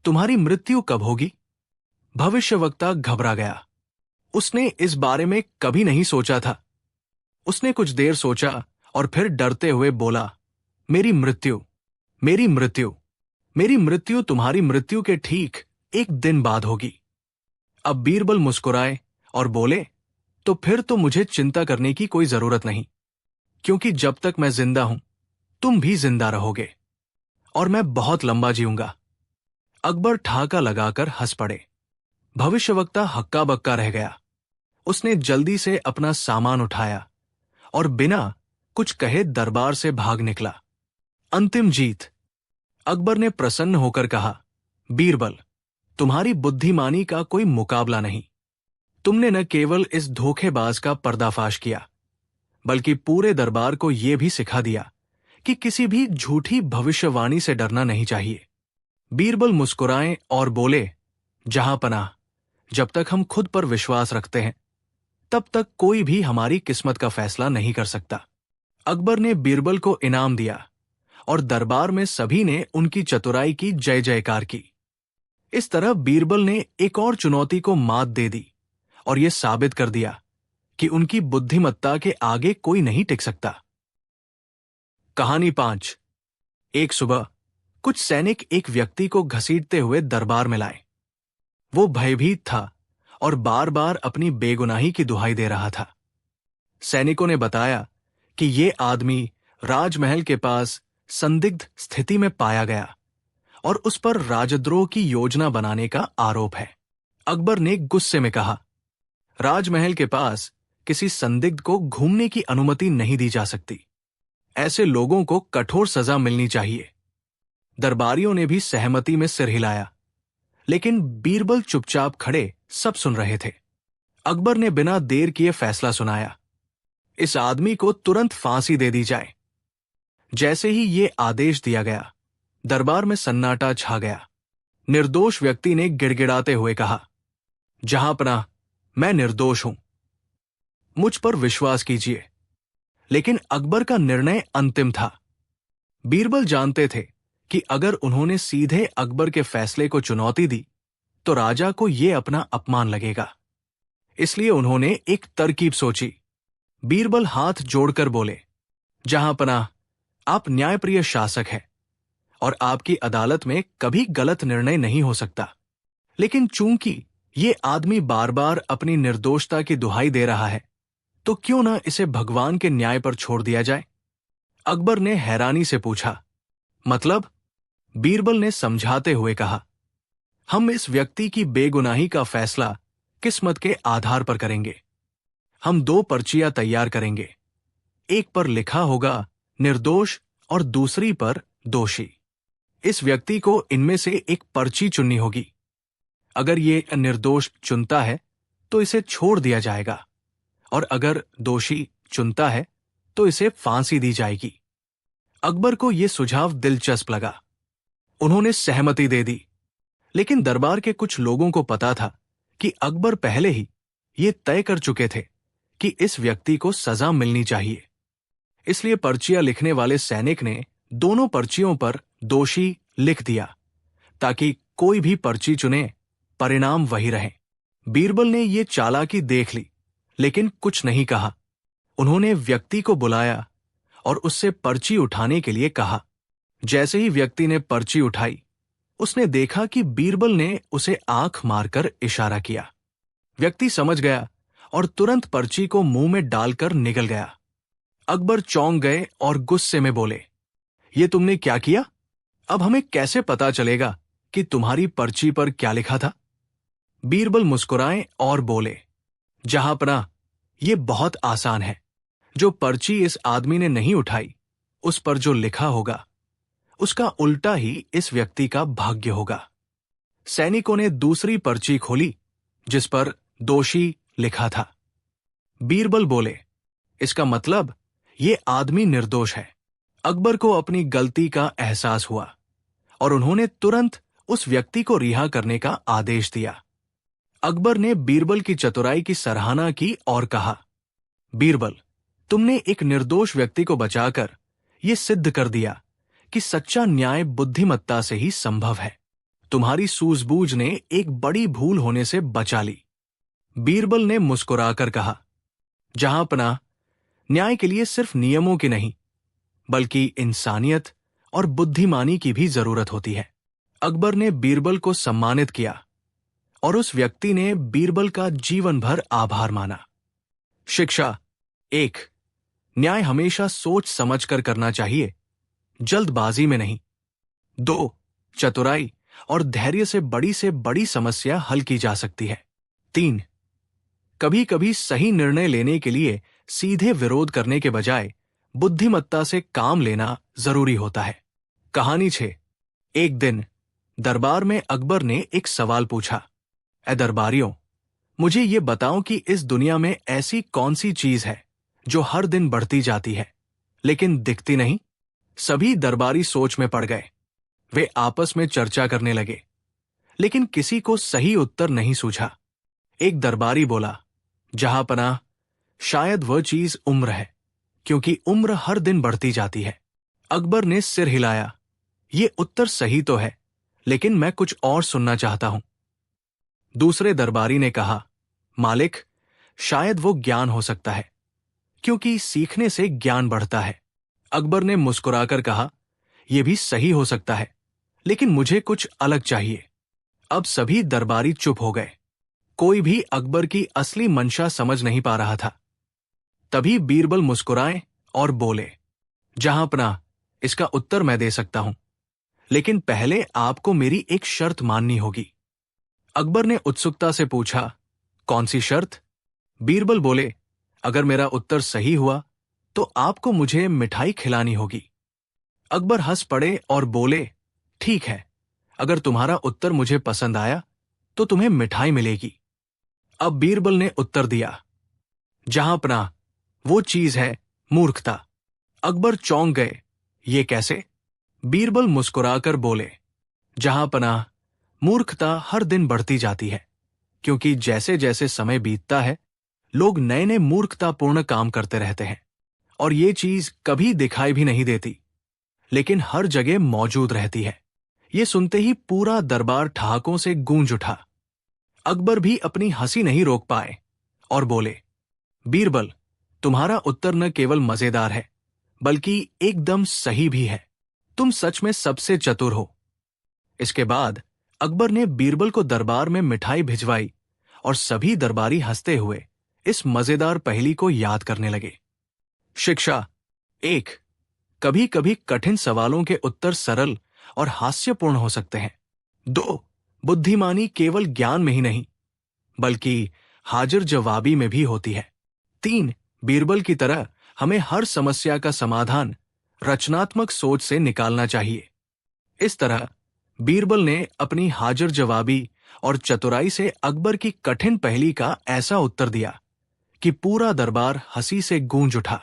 तुम्हारी मृत्यु कब होगी? भविष्यवक्ता घबरा गया। उसने इस बारे में कभी नहीं सोचा था। उसने कुछ देर सोचा और फिर डरते हुए बोला, मेरी मृत्यु, मेरी मृत्यु, मेरी मृत्यु तुम्हारी मृत्यु के ठीक 1 दिन बाद होगी। अब बीरबल मुस्कुराए और बोले, तो फिर तो मुझे चिंता करने की कोई जरूरत नहीं, क्योंकि जब तक मैं जिंदा हूं तुम भी जिंदा रहोगे और मैं बहुत लंबा जीऊंगा। अकबर ठाका लगाकर हंस पड़े। भविष्यवक्ता हक्का बक्का रह गया। उसने जल्दी से अपना सामान उठाया और बिना कुछ कहे दरबार से भाग निकला। अंतिम जीत। अकबर ने प्रसन्न होकर कहा, बीरबल, तुम्हारी बुद्धिमानी का कोई मुकाबला नहीं। तुमने न केवल इस धोखेबाज का पर्दाफाश किया, बल्कि पूरे दरबार को यह भी सिखा दिया कि किसी भी झूठी भविष्यवाणी से डरना नहीं चाहिए। बीरबल मुस्कुराए और बोले, जहांपनाह, जब तक हम खुद पर विश्वास रखते हैं तब तक कोई भी हमारी किस्मत का फैसला नहीं कर सकता। अकबर ने बीरबल को इनाम दिया और दरबार में सभी ने उनकी चतुराई की जय जयकार की। इस तरह बीरबल ने एक और चुनौती को मात दे दी और यह साबित कर दिया कि उनकी बुद्धिमत्ता के आगे कोई नहीं टिक सकता। कहानी 5। एक सुबह कुछ सैनिक एक व्यक्ति को घसीटते हुए दरबार में लाए। वो भयभीत था और बार बार अपनी बेगुनाही की दुहाई दे रहा था। सैनिकों ने बताया कि ये आदमी राजमहल के पास संदिग्ध स्थिति में पाया गया और उस पर राजद्रोह की योजना बनाने का आरोप है। अकबर ने गुस्से में कहा, राजमहल के पास किसी संदिग्ध को घूमने की अनुमति नहीं दी जा सकती। ऐसे लोगों को कठोर सजा मिलनी चाहिए। दरबारियों ने भी सहमति में सिर हिलाया, लेकिन बीरबल चुपचाप खड़े सब सुन रहे थे। अकबर ने बिना देर किए फैसला सुनाया, इस आदमी को तुरंत फांसी दे दी जाए। जैसे ही ये आदेश दिया गया, दरबार में सन्नाटा छा गया। निर्दोष व्यक्ति ने गिड़गिड़ाते हुए कहा, जहांपनाह, मैं निर्दोष हूं, मुझ पर विश्वास कीजिए। लेकिन अकबर का निर्णय अंतिम था। बीरबल जानते थे कि अगर उन्होंने सीधे अकबर के फैसले को चुनौती दी तो राजा को यह अपना अपमान लगेगा। इसलिए उन्होंने एक तरकीब सोची। बीरबल हाथ जोड़कर बोले, जहांपनाह, आप न्यायप्रिय शासक हैं और आपकी अदालत में कभी गलत निर्णय नहीं हो सकता। लेकिन चूंकि ये आदमी बार बार अपनी निर्दोषता की दुहाई दे रहा है, तो क्यों न इसे भगवान के न्याय पर छोड़ दिया जाए? अकबर ने हैरानी से पूछा, मतलब? बीरबल ने समझाते हुए कहा, हम इस व्यक्ति की बेगुनाही का फैसला किस्मत के आधार पर करेंगे। हम 2 पर्चियां तैयार करेंगे। एक पर लिखा होगा निर्दोष और दूसरी पर दोषी। इस व्यक्ति को इनमें से एक पर्ची चुननी होगी। अगर ये निर्दोष चुनता है तो इसे छोड़ दिया जाएगा, और अगर दोषी चुनता है तो इसे फांसी दी जाएगी। अकबर को यह सुझाव दिलचस्प लगा। उन्होंने सहमति दे दी, लेकिन दरबार के कुछ लोगों को पता था कि अकबर पहले ही ये तय कर चुके थे कि इस व्यक्ति को सजा मिलनी चाहिए। इसलिए पर्चियां लिखने वाले सैनिक ने दोनों पर्चियों पर दोषी लिख दिया, ताकि कोई भी पर्ची चुने परिणाम वही रहे। बीरबल ने ये चालाकी देख ली, लेकिन कुछ नहीं कहा। उन्होंने व्यक्ति को बुलाया और उससे पर्ची उठाने के लिए कहा। जैसे ही व्यक्ति ने पर्ची उठाई, उसने देखा कि बीरबल ने उसे आंख मारकर इशारा किया। व्यक्ति समझ गया और तुरंत पर्ची को मुंह में डालकर निकल गया। अकबर चौंक गए और गुस्से में बोले, ये तुमने क्या किया? अब हमें कैसे पता चलेगा कि तुम्हारी पर्ची पर क्या लिखा था? बीरबल मुस्कुराए और बोले, जहांपनाह, ये बहुत आसान है। जो पर्ची इस आदमी ने नहीं उठाई, उस पर जो लिखा होगा, उसका उल्टा ही इस व्यक्ति का भाग्य होगा। सैनिकों ने दूसरी पर्ची खोली, जिस पर दोषी लिखा था। बीरबल बोले, इसका मतलब ये आदमी निर्दोष है। अकबर को अपनी गलती का एहसास हुआ और उन्होंने तुरंत उस व्यक्ति को रिहा करने का आदेश दिया। अकबर ने बीरबल की चतुराई की सराहना की और कहा, बीरबल, तुमने एक निर्दोष व्यक्ति को बचाकर ये सिद्ध कर दिया कि सच्चा न्याय बुद्धिमत्ता से ही संभव है। तुम्हारी सूझबूझ ने एक बड़ी भूल होने से बचा ली। बीरबल ने मुस्कुराकर कहा, जहांपनाह, न्याय के लिए सिर्फ नियमों की नहीं, बल्कि इंसानियत और बुद्धिमानी की भी जरूरत होती है। अकबर ने बीरबल को सम्मानित किया और उस व्यक्ति ने बीरबल का जीवन भर आभार माना। शिक्षा 1। न्याय हमेशा सोच समझकर करना चाहिए, जल्दबाजी में नहीं। 2। चतुराई और धैर्य से बड़ी समस्या हल की जा सकती है। 3। कभी कभी सही निर्णय लेने के लिए सीधे विरोध करने के बजाय बुद्धिमत्ता से काम लेना जरूरी होता है। कहानी 6। एक दिन दरबार में अकबर ने एक सवाल पूछा, ए दरबारियों, मुझे ये बताओ कि इस दुनिया में ऐसी कौन सी चीज है जो हर दिन बढ़ती जाती है लेकिन दिखती नहीं? सभी दरबारी सोच में पड़ गए। वे आपस में चर्चा करने लगे, लेकिन किसी को सही उत्तर नहीं सूझा। एक दरबारी बोला, जहांपनाह, शायद वह चीज उम्र है, क्योंकि उम्र हर दिन बढ़ती जाती है। अकबर ने सिर हिलाया, ये उत्तर सही तो है, लेकिन मैं कुछ और सुनना चाहता हूं। दूसरे दरबारी ने कहा, मालिक, शायद वो ज्ञान हो सकता है, क्योंकि सीखने से ज्ञान बढ़ता है। अकबर ने मुस्कुराकर कहा, यह भी सही हो सकता है, लेकिन मुझे कुछ अलग चाहिए। अब सभी दरबारी चुप हो गए। कोई भी अकबर की असली मंशा समझ नहीं पा रहा था। तभी बीरबल मुस्कुराए और बोले, जहांपनाह, इसका उत्तर मैं दे सकता हूं, लेकिन पहले आपको मेरी एक शर्त माननी होगी। अकबर ने उत्सुकता से पूछा, कौन सी शर्त? बीरबल बोले, अगर मेरा उत्तर सही हुआ तो आपको मुझे मिठाई खिलानी होगी। अकबर हंस पड़े और बोले, ठीक है, अगर तुम्हारा उत्तर मुझे पसंद आया तो तुम्हें मिठाई मिलेगी। अब बीरबल ने उत्तर दिया, जहांपनाह, वो चीज है मूर्खता। अकबर चौंक गए, ये कैसे? बीरबल मुस्कुराकर बोले, जहांपनाह, मूर्खता हर दिन बढ़ती जाती है, क्योंकि जैसे जैसे समय बीतता है, लोग नए नए मूर्खतापूर्ण काम करते रहते हैं, और ये चीज कभी दिखाई भी नहीं देती, लेकिन हर जगह मौजूद रहती है। ये सुनते ही पूरा दरबार ठहाकों से गूंज उठा। अकबर भी अपनी हंसी नहीं रोक पाए और बोले, बीरबल, तुम्हारा उत्तर न केवल मजेदार है, बल्कि एकदम सही भी है। तुम सच में सबसे चतुर हो। इसके बाद अकबर ने बीरबल को दरबार में मिठाई भिजवाई और सभी दरबारी हंसते हुए इस मजेदार पहेली को याद करने लगे। शिक्षा 1। कभी कभी कठिन सवालों के उत्तर सरल और हास्यपूर्ण हो सकते हैं। 2। बुद्धिमानी केवल ज्ञान में ही नहीं, बल्कि हाजिर जवाबी में भी होती है। 3। बीरबल की तरह हमें हर समस्या का समाधान रचनात्मक सोच से निकालना चाहिए। इस तरह बीरबल ने अपनी हाजिर जवाबी और चतुराई से अकबर की कठिन पहेली का ऐसा उत्तर दिया कि पूरा दरबार हंसी से गूंज उठा।